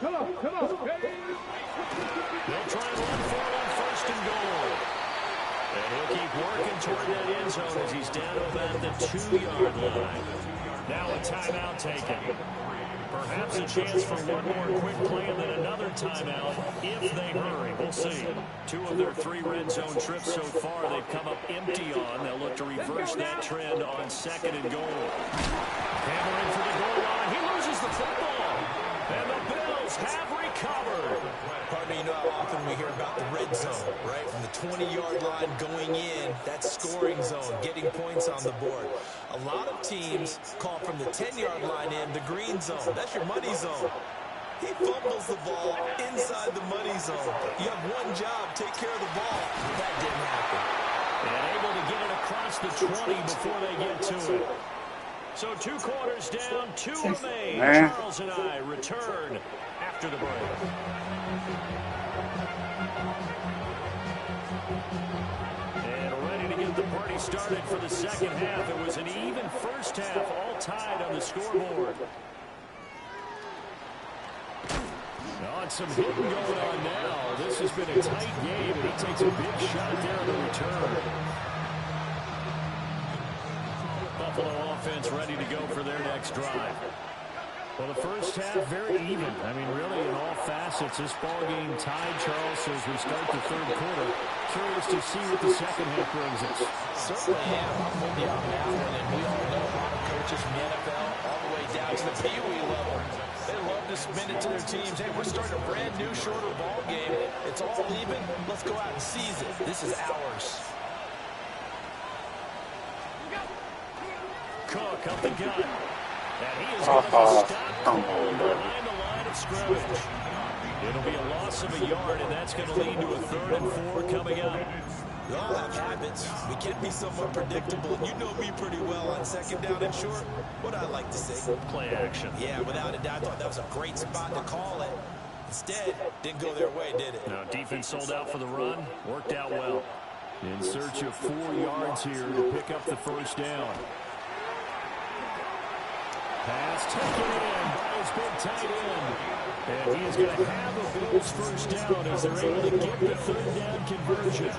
Come on. They'll try and run for it on first and goal. And he'll keep working toward that end zone as he's down to about the 2-yard line. Now a timeout taken. Perhaps a chance for one more quick play and then another timeout if they hurry. We'll see. 2 of their 3 red zone trips so far they've come up empty on. They'll look to reverse that trend on second and goal. Hammering for the goal line. He loses the football. And the Bills have recovered. Partner, you know how often we hear about the red zone, right? From the 20-yard line going in, that scoring zone, getting points on the board. A lot of teams call from the 10-yard line in the green zone. That's your money zone. He fumbles the ball inside the money zone. You have one job, take care of the ball. That didn't happen. And able to get it across the 20 before they get to it. So 2 quarters down, 2 remain. Charles and I return after the break. And ready to get the party started for the second half. It was an even first half, all tied on the scoreboard. On some hitting going on now. This has been a tight game, and he takes a big shot there on the return. Buffalo offense ready to go for their next drive. Well, the first half very even. I mean, really in all facets, this ball game tied, Charles, so as we start the third quarter. Curious to see what the second half brings us. Certainly am. I'm with you on that one. And we all know a lot of coaches from the NFL all the way down to the Pee Wee level. They love to spin it to their teams. Hey, we're starting a brand new, shorter ball game. It's all even. Let's go out and seize it. This is ours. Cook up the gut. And he is going to stop behind the line of scrimmage. It'll be a loss of a yard, and that's going to lead to a 3rd and 4 coming up. We all have habits. We can be somewhat predictable. You know me pretty well on second down and short. What I like to say. Play action. Yeah, without a doubt. I thought that was a great spot to call it. Instead, didn't go their way, did it? No, defense sold out for the run. Worked out well. In search of 4 yards here to pick up the first down. Pass taken in by his big tight end. And he is going to have a Bills first down as they're able to get the 3rd down conversion.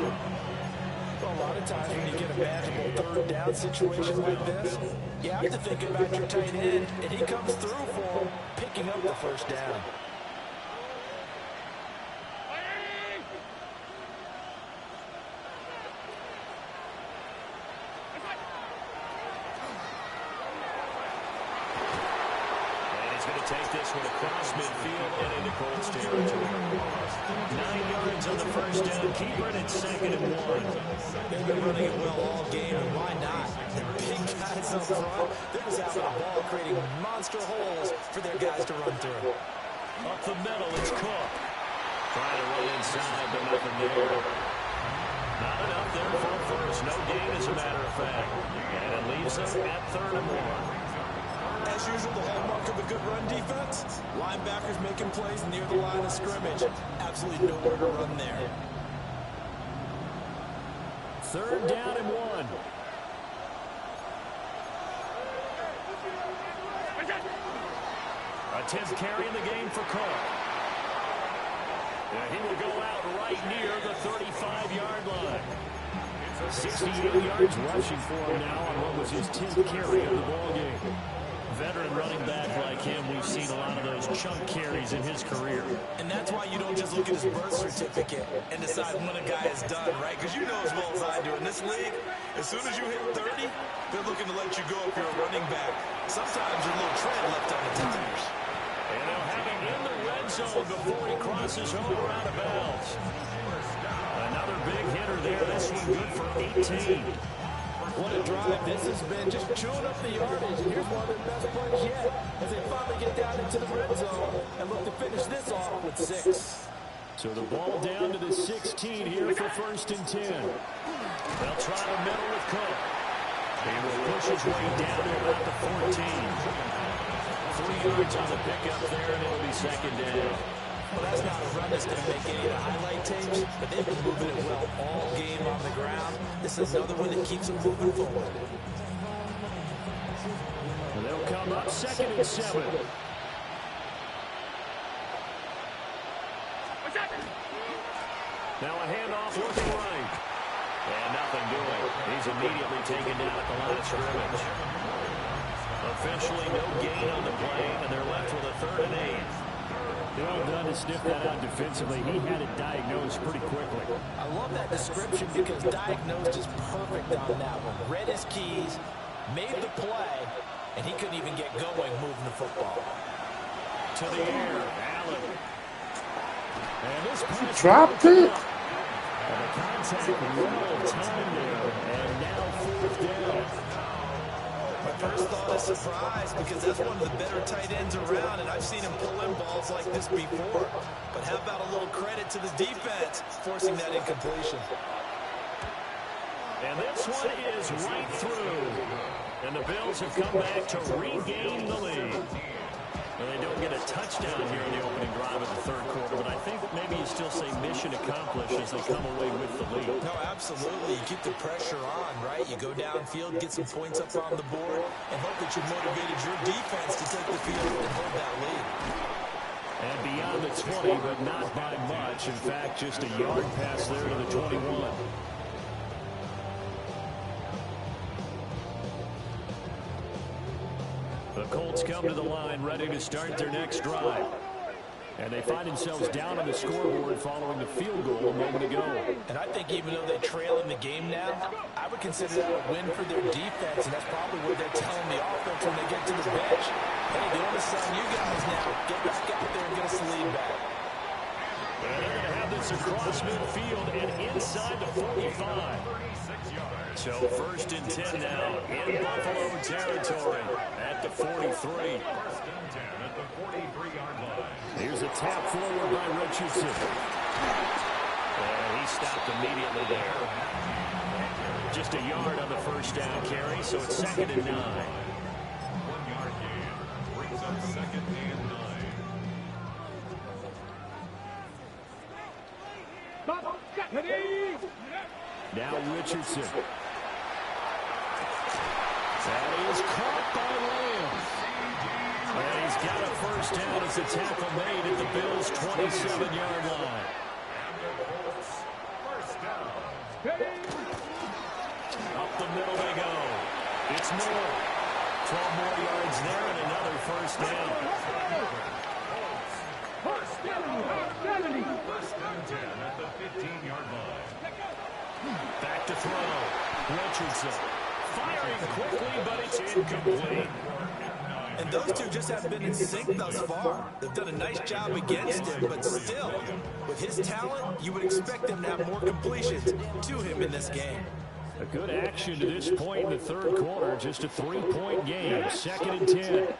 Well, a lot of times when you get a manageable 3rd down situation like this, you have to think about your tight end, and he comes through for him, picking up the first down. Take this one across midfield and into Colts territory. 9 yards on the first down. Keeper it at 2nd and 1. They've been running it well all game, and why not? The big guys up front, they're just having a ball, creating monster holes for their guys to run through. Up the middle, it's Cook. Trying to run inside, but nothing there. Not enough there for a first. No gain, as a matter of fact. And it leaves them at 3rd and 1. As usual, the hallmark of a good run defense, linebackers making plays near the line of scrimmage. Absolutely nowhere to run there. 3rd down and 1. A 10th carry in the game for Cook. And he will go out right near the 35-yard line. 68 yards rushing for him now on what was his 10th carry of the ballgame. Veteran running back like him, we've seen a lot of those chunk carries in his career. And that's why you don't just look at his birth certificate and decide when a guy is done, right? Because you know as well as I do, in this league, as soon as you hit 30, they're looking to let you go if you're a running back. Sometimes your little tread left on the tires. And they'll have him in the red zone before he crosses over out of bounds. Another big hitter there. This one good for 18. What a drive this has been, just chewing up the yardage. And here's one of their best plays yet as they finally get down to 10 to the red zone and look to finish this off with 6. So the ball down to the 16 here for 1st and 10. They'll try the middle with Cook. He will push his way down to about the 14. 3 yards on the pickup there, and it'll be 2nd down. Well, that's not a run that's going to make any of the highlight tapes, but they've been moving it well all game on the ground. This is another one that keeps them moving forward. And they'll come up 2nd and 7. Now a handoff looking right. And nothing doing. He's immediately taken down at the line of scrimmage. Officially no gain on the play, and they're left with a 3rd and 8. Well done to sniff that out defensively. He had it diagnosed pretty quickly. I love that description because diagnosed is perfect on that one. Read his keys, made the play, and he couldn't even get going moving the football. To the air, Allen. And this pass dropped it. And the contact well timed there, and now 4th down. My first thought is surprise because that's one of the better tight ends around, and I've seen him pull in balls like this before. But how about a little credit to the defense forcing that incompletion? And this one is right through. And the Bills have come back to regain the lead. Well, they don't get a touchdown here in the opening drive of the 3rd quarter, but I think maybe you still say mission accomplished as they come away with the lead. No, absolutely. You keep the pressure on, right? You go downfield, get some points up on the board, and hope that you motivated your defense to take the field and hold that lead. And beyond the 20, but not by much. In fact, just a yard pass there to the 21. The Colts come to the line ready to start their next drive. And they find themselves down on the scoreboard following the field goal a moment ago. And I think even though they trail in the game now, I would consider that a win for their defense, and that's probably what they're telling the offense when they get to the bench. Hey, the onus is on you guys now. Get back out there and get us the lead back. And they're going to have this across midfield and inside the 45. So 1st and 10 now in Buffalo territory at the 43. Here's a tap forward by Richardson. And he stopped immediately there. Just a yard on the 1st down carry, so it's 2nd and 9. 1-yard gain brings up 2nd and 9. Now Richardson. That is caught by Lamb. And he's got a 1st down as the tackle made at the Bills' 27-yard line. Up the middle they go. It's more. 12 more yards there and another 1st down. 1st and 10 at the 15-yard line. Back to throw. Richardson. Firing quickly, but it's incomplete. And those two just haven't been in sync thus far. They've done a nice job against him, but still, with his talent, you would expect them to have more completions to him in this game. A good action to this point in the 3rd quarter. Just a 3-point game. 2nd and 10.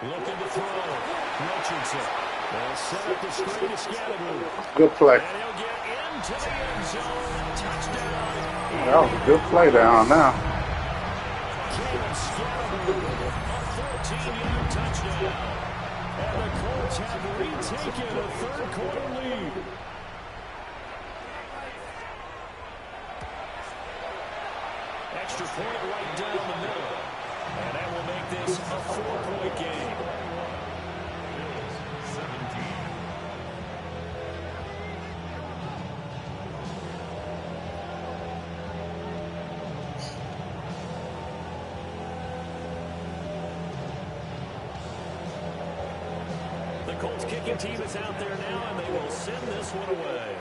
Looking to throw. Richardson. They'll set up the screen to Scattergood. Good play. And he'll get into the end zone. Touchdown. That was a good play down now. Caleb Scattergood, a 14-yard touchdown. And the Colts have retaken a 3rd quarter lead. Extra point right down the middle. And that will make this a 4-point game. 17. The Colts kicking team is out there now, and they will send this one away.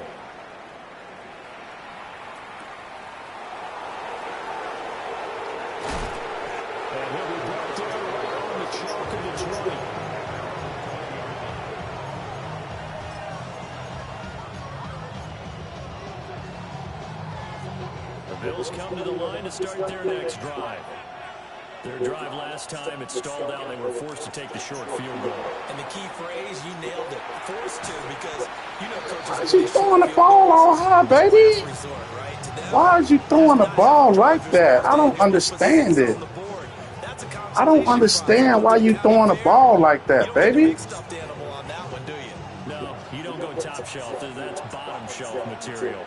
And he'll be brought down right on the chalk of the 20. The Bills come to the line to start their next drive. Their drive last time, it stalled out. They were forced to take the short field goal. And the key phrase, you nailed it. Forced to, because you know coaches. Why is he throwing the ball all high, baby? Why is you throwing the ball like that? I don't understand it. I don't understand why you throwing the ball like that, baby. No, you don't go top shelf. That's bottom shelf material.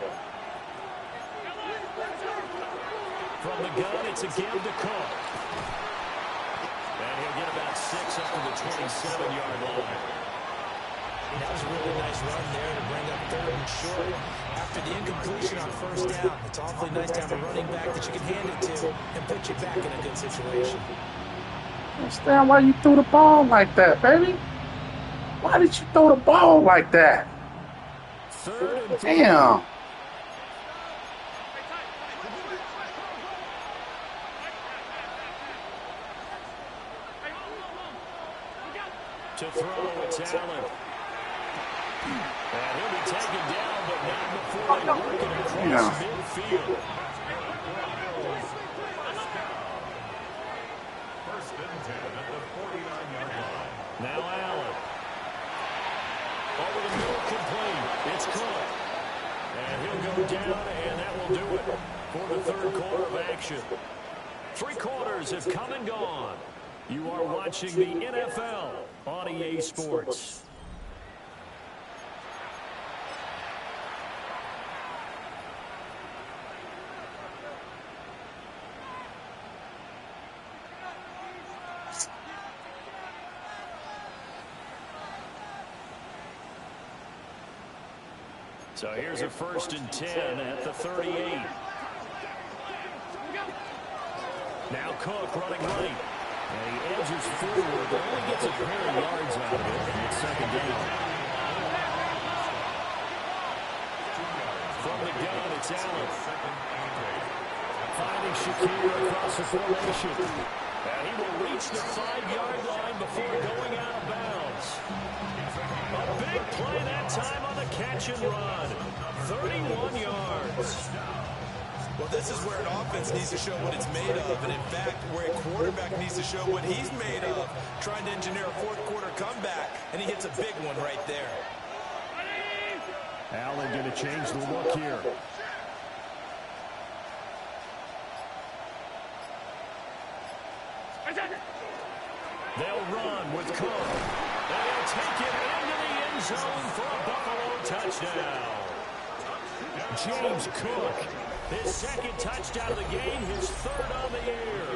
From the gun, it's a give to Cook. And he'll get about 6 up to the 27-yard line. That was a really nice run there to bring up 3rd and short. After the incompletion on 1st down, it's awfully nice to have a running back that you can hand it to and put you back in a good situation. I understand why you threw the ball like that, baby. Why did you throw the ball like that? Damn. To throw, it's Allen. And he'll be taken down, but not before they work it across midfield. First and 10 at the 49-yard line. Now Allen. Over the middle, complete. It's Cook. And he'll go down, and that will do it for the 3rd quarter of action. 3 quarters have come and gone. You are watching the NFL on EA Sports. So here's a 1st and 10 at the 38. Now Cook running right. And he edges forward, but only gets a pair of yards out of it, and it's 2nd down. From the gun, it's Allen. Finding Shakir across the formation. And he will reach the 5-yard line before going out of bounds. A big play that time on the catch and run. 31 yards. Well, this is where an offense needs to show what it's made of, and in fact, where a quarterback needs to show what he's made of, trying to engineer a 4th quarter comeback, and he hits a big one right there. Allen going to change the look here. They'll run with Cook. And he'll take it into the end zone for a Buffalo touchdown. James Cook, his 2nd touchdown of the game, his 3rd on the year.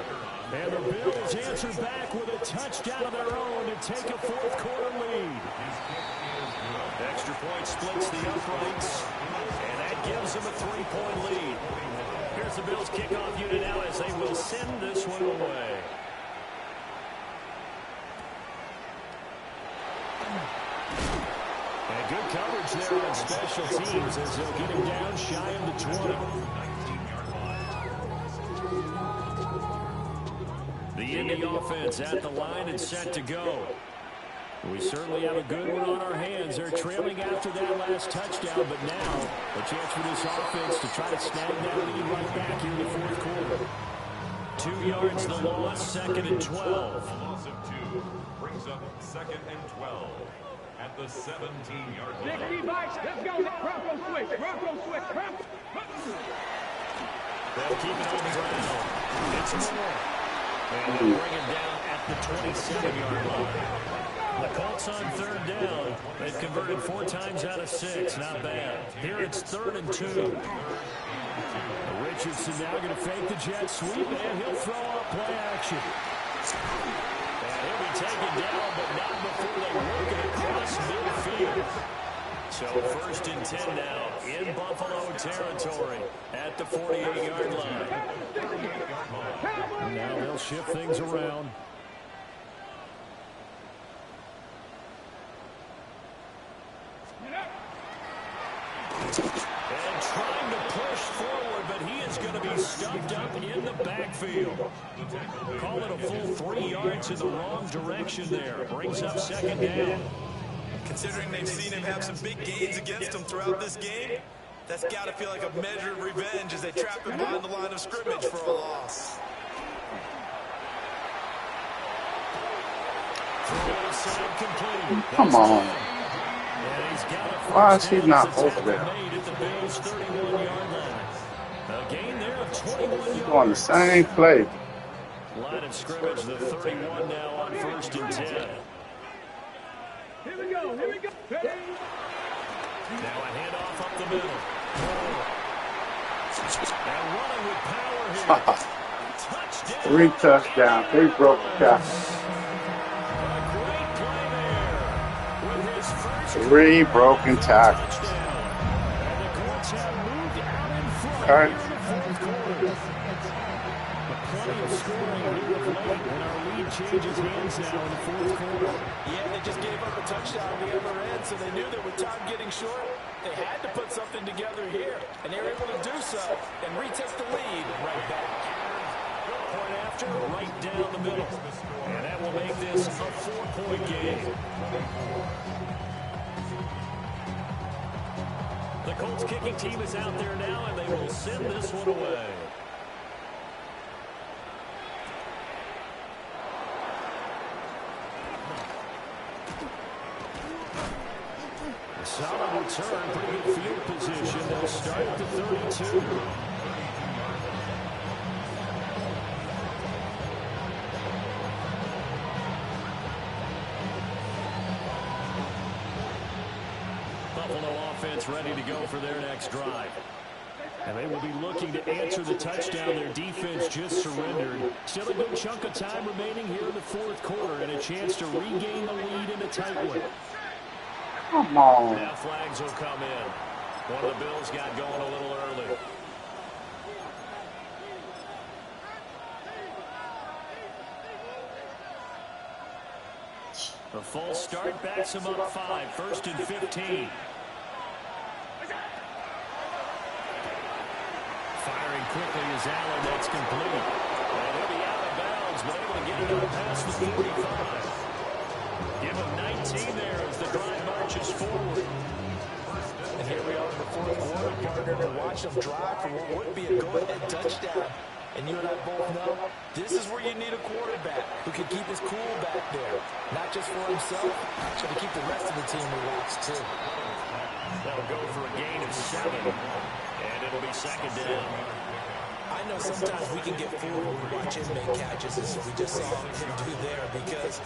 And the Bills answer back with a touchdown of their own to take a 4th quarter lead. Extra point splits the uprights, and that gives them a 3-point lead. Here's the Bills kickoff unit now as they will send this one away. And good coverage there on special teams as they'll get him down shy of the 20. The Indy offense at the line and set to go. We certainly have a good one on our hands. They're trailing after that last touchdown, but now a chance for this offense to try to snag that lead right back here in the 4th quarter. 2 yards the loss, 2nd and 12. Loss of 2 brings up 2nd and 12 at the 17-yard line. Let's go. Bronco switch. They'll keep it on the ground. It's more. And they'll bring it down at the 27-yard line. The Colts on 3rd down. They've converted 4 times out of 6. Not bad. Here it's 3rd and 2. Richardson now going to fake the jet sweep, and he'll throw up play action. And he'll be taken down, but not before they work it across midfield. So 1st and 10 now in Buffalo territory at the 48-yard line. And now they'll shift things around. And trying to push forward, but he is going to be stuffed up in the backfield. Call it a full 3 yards in the wrong direction there. Brings up 2nd down. Considering they've seen him have some big gains against them throughout this game, that's got to feel like a measure of revenge as they trap him behind the line of scrimmage for a loss. Come on. Why is he not over there? He's doing the same play. Line of scrimmage, the 31 now on 1st and 10. Here we go. Now a handoff up the middle. And running with power here. Touchdown. 3 touchdowns, 3 broken tackles. 3 broken tackles. Okay. Changes hands now in the 4th quarter. Yeah, they just gave up a touchdown on the other end, so they knew that with time getting short, they had to put something together here, and they were able to do so and retake the lead right back. Point after, right down the middle. And that will make this a 4-point game. The Colts kicking team is out there now, and they will send this one away. Solid return, pretty good field position. They'll start at the 32. Buffalo offense ready to go for their next drive. And they will be looking to answer the touchdown their defense just surrendered. Still a good chunk of time remaining here in the 4th quarter and a chance to regain the lead in a tight one. Come on. Now flags will come in. One of the Bills got going a little early. The false start backs him up 5. 1st and 15. Firing quickly as Allen, that's complete. And he'll be out of bounds, but able to get it up past the 45. Give him 19 there as the drive marches forward. And here we are in the 4th quarter, partner, and watch them drive for what would be a go-ahead touchdown. And you and I both know this is where you need a quarterback who can keep his cool back there. Not just for himself, but to keep the rest of the team relaxed, too. That'll go for a gain of 7. And it'll be 2nd down. I know sometimes we can get fooled when we watch him make catches, as we just saw him do there, because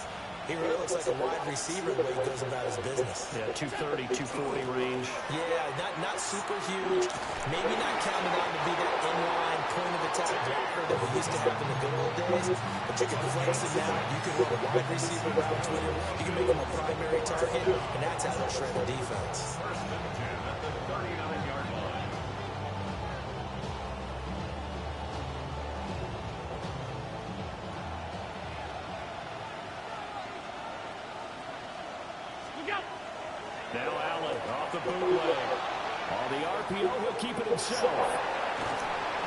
he really looks like a wide receiver the way he goes about his business. Yeah, 230, 240 range. Yeah, not super huge. Maybe not counted on to be that inline point-of-attack blocker that we used to have in the good old days. But you can flex him out. You can run wide receiver routes with him. You can make him a primary target, and that's how they'll shred the defense. Now Allen off the bootleg. On the RPO, he'll keep it himself.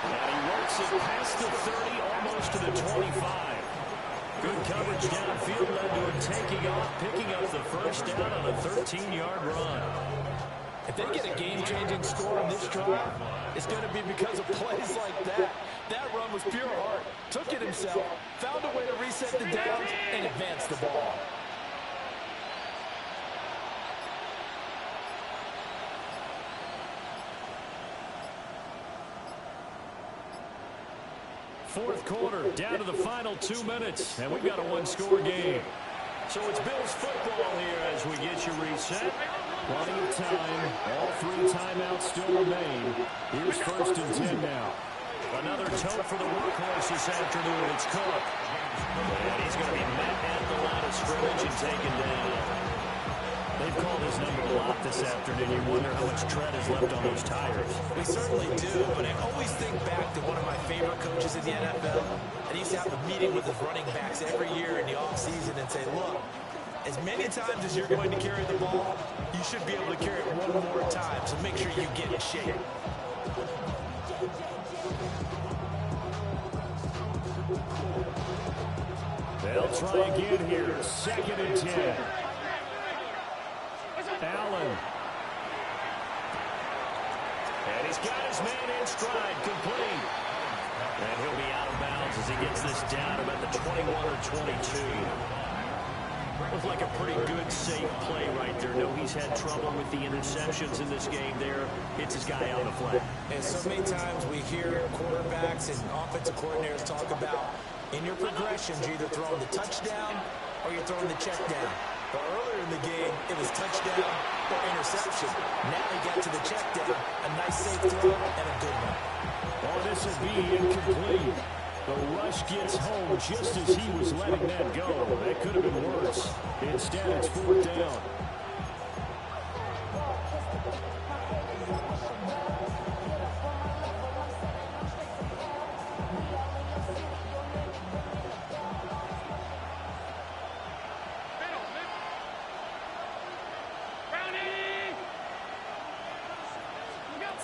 And he works it past the 30, almost to the 25. Good coverage downfield led to him taking off, picking up the 1st down on a 13-yard run. If they get a game-changing score on this drive, it's going to be because of plays like that. That run was pure heart. Took it himself, found a way to reset the downs, and advance the ball. Fourth quarter, down to the final 2 minutes, and we've got a one-score game. So it's Bills football here as we get you reset. Plenty of time. All 3 timeouts still remain. Here's 1st and 10 now. Another tote for the workhorse this afternoon. It's Cook. And he's going to be met at the line of scrimmage and taken down. They've called his number a lot this afternoon. You wonder how much tread is left on those tires. We certainly do, but I always think back to one of my favorite coaches in the NFL. And he used to have a meeting with his running backs every year in the offseason and say, look, as many times as you're going to carry the ball, you should be able to carry it one more time, so make sure you get in shape. They'll try again here. 2nd and 10. Allen. And he's got his man in stride, complete. And he'll be out of bounds as he gets this down about the 21 or 22. Looked like a pretty good, safe play right there. No, he's had trouble with the interceptions in this game there. Hits his guy on the flat. And so many times we hear quarterbacks and offensive coordinators talk about in your progressions, you're either throwing the touchdown or you're throwing the check down. But earlier in the game, it was touchdown or interception. Now he got to the check down. A nice safe throw and a good one. Oh, this will be incomplete. The rush gets home just as he was letting that go. That could have been worse. Instead, it's 4th down.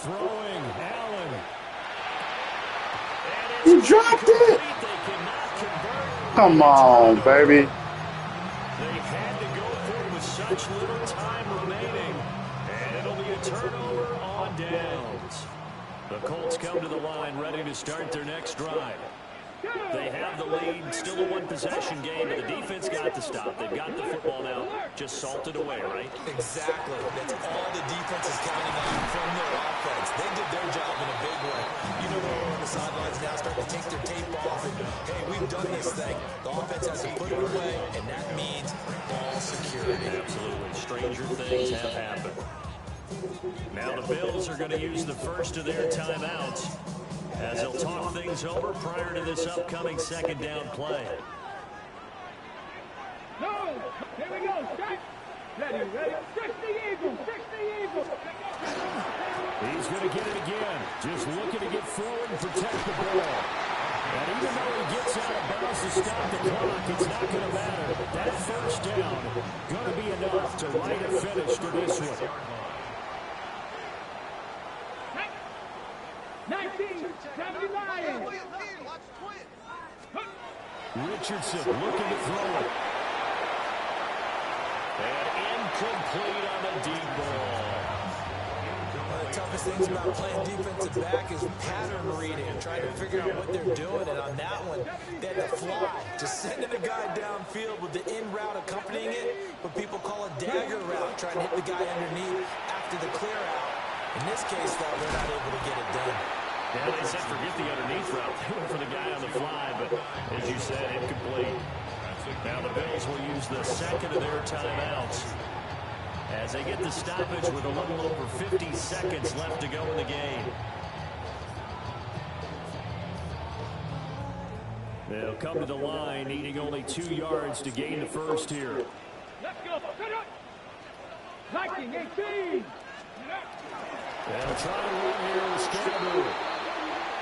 Throwing, Allen. You dropped it. Come on, baby. They had to go for it with such little time remaining. And it'll be a turnover on downs. The Colts come to the line ready to start their next drive. They have the lead, still a one-possession game, but the defense got to stop. They've got the football now, just salted away, right? Exactly. That's all the defense is counting on from their offense. They did their job in a big way. You know, they're on the sidelines now starting to take their tape off and, hey, we've done this thing. The offense has to put it away, and that means ball security. Absolutely. Stranger things have happened. Now the Bills are going to use the first of their timeouts as they'll talk things over prior to this upcoming 2nd down play. No! Here we go! Stretch! Ready! Stretch the eagle! Stretch the eagle! He's going to get it again. Just looking to get forward and protect the ball. And even though he gets out of bounds to stop the clock, it's not going to matter. That 1st down going to be enough to write a finish to this one. 1979. Richardson looking to throw it. And incomplete on the deep ball. One of the toughest things about playing defensive back is pattern reading and trying to figure out what they're doing. And on that one, they had to fly. Just sending a guy downfield with the in route accompanying it, what people call a dagger route, trying to hit the guy underneath after the clear out. In this case, though, they're not able to get it done. Yeah, they said forget the underneath route. They went for the guy on the fly, but as you said, incomplete. Now the Bills will use the 2nd of their timeouts as they get the stoppage with a little over 50 seconds left to go in the game. They'll come to the line, needing only 2 yards to gain the first here. Let's go! 1918! They'll try to run here with Scarborough.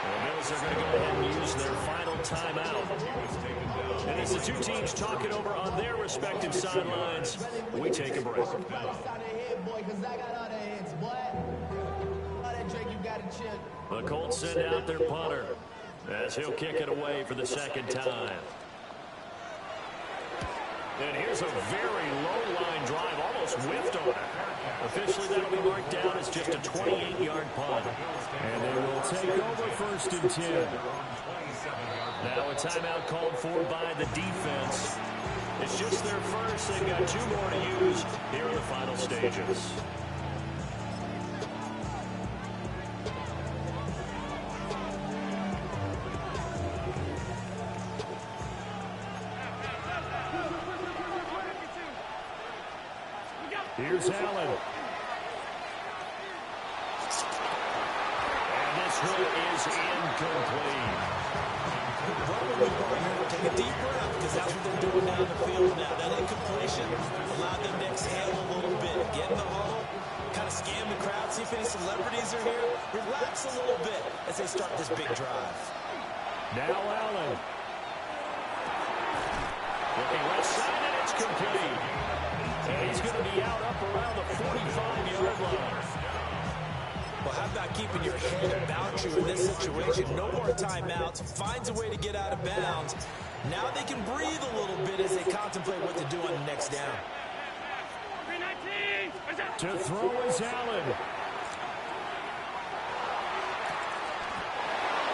The Bills are going to go ahead and use their final timeout. And as the two teams talk it over on their respective sidelines, we take a break. The Colts send out their punter as he'll kick it away for the 2nd time. And here's a very low-line drive, almost whiffed on it. Officially, that'll be marked down as just a 28-yard punt. And they will take over 1st and 10. Now a timeout called for by the defense. It's just their first. They've got 2 more to use here in the final stages. Here's Allen. And this one is incomplete. Take a deep breath, because that's what they're doing down the field now. That incompletion allowed them to exhale a little bit, get in the huddle, kind of scan the crowd, see if any celebrities are here, relax a little bit as they start this big drive. Now Allen. Looking left side, and it's complete. And he's going to be out up around the 45-yard line. Well, how about keeping your head about you in this situation? No more timeouts. Finds a way to get out of bounds. Now they can breathe a little bit as they contemplate what to do on the next down. To throw is Allen.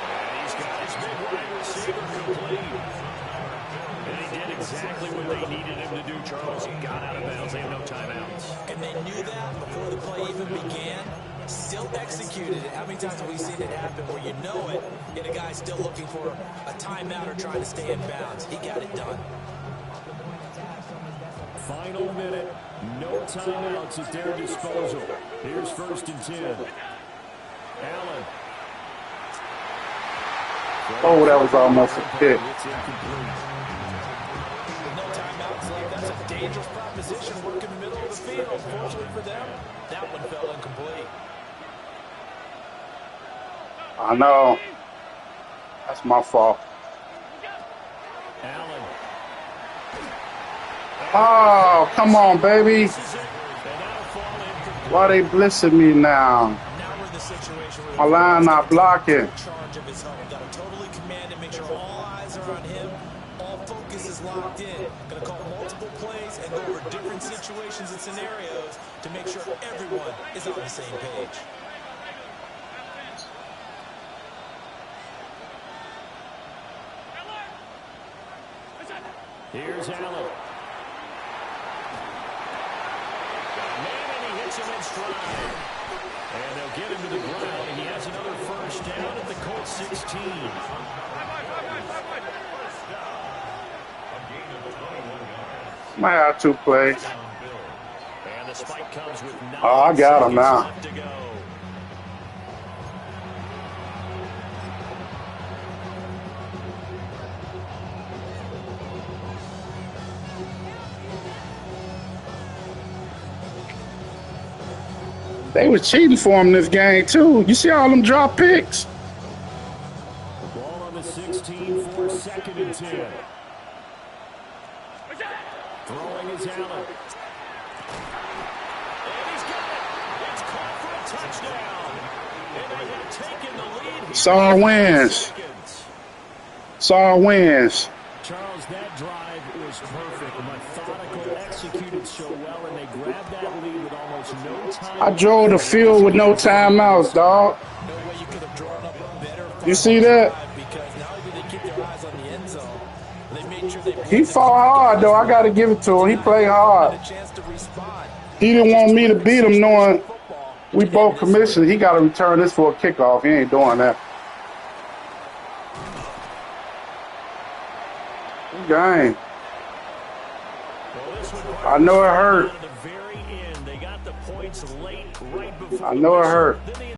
And he's got his big wide receiver complete. They did exactly what they needed him to do, Charles. He got out of bounds. They have no timeouts. And they knew that before the play even began. Still executed it. How many times have we seen it happen where you know it, and a guy's still looking for a timeout or trying to stay in bounds? He got it done. Final minute. No timeouts at their disposal. Here's 1st and 10. Allen. Oh, that was almost a pick. No timeouts left. That's a dangerous proposition. Work in the middle of the field. Fortunately for them, that one fell incomplete. I know. That's my fault. Allen. Oh, come on, baby. Why they blitzing me now? My line not blocking. Charge of his home. Got to totally command and make sure all eyes are on him. All focus is locked in. Going to call multiple plays and go over different situations and scenarios to make sure everyone is on the same page. Here's Allen. And he hits him in stride. And they'll get him to the ground, and he has another 1st down at the Colts 16. Might have 2 plays. And the spike comes with 9 Oh, I got him now. left to go. They was cheating for him this game, too. You see all them drop picks? Ball on the 16 for 2nd and 10. Throwing is Allen. And he's got it. It's caught for a touchdown. And they have taken the lead. Saul wins. Saul wins. Charles, that drive was perfect. Methodical, executed so well, and they grabbed that lead with almost no time. I drove the field with no timeouts, dog. No way you could have drawn up a better You see that? because not only did they keep their eyes on the end zone, they made sure they He fought hard, though. I got to give it to him. He played hard. He didn't want me to beat him knowing we both commissioned. He got to return this for a kickoff. He ain't doing that. Game. I know it hurt. I know it hurt.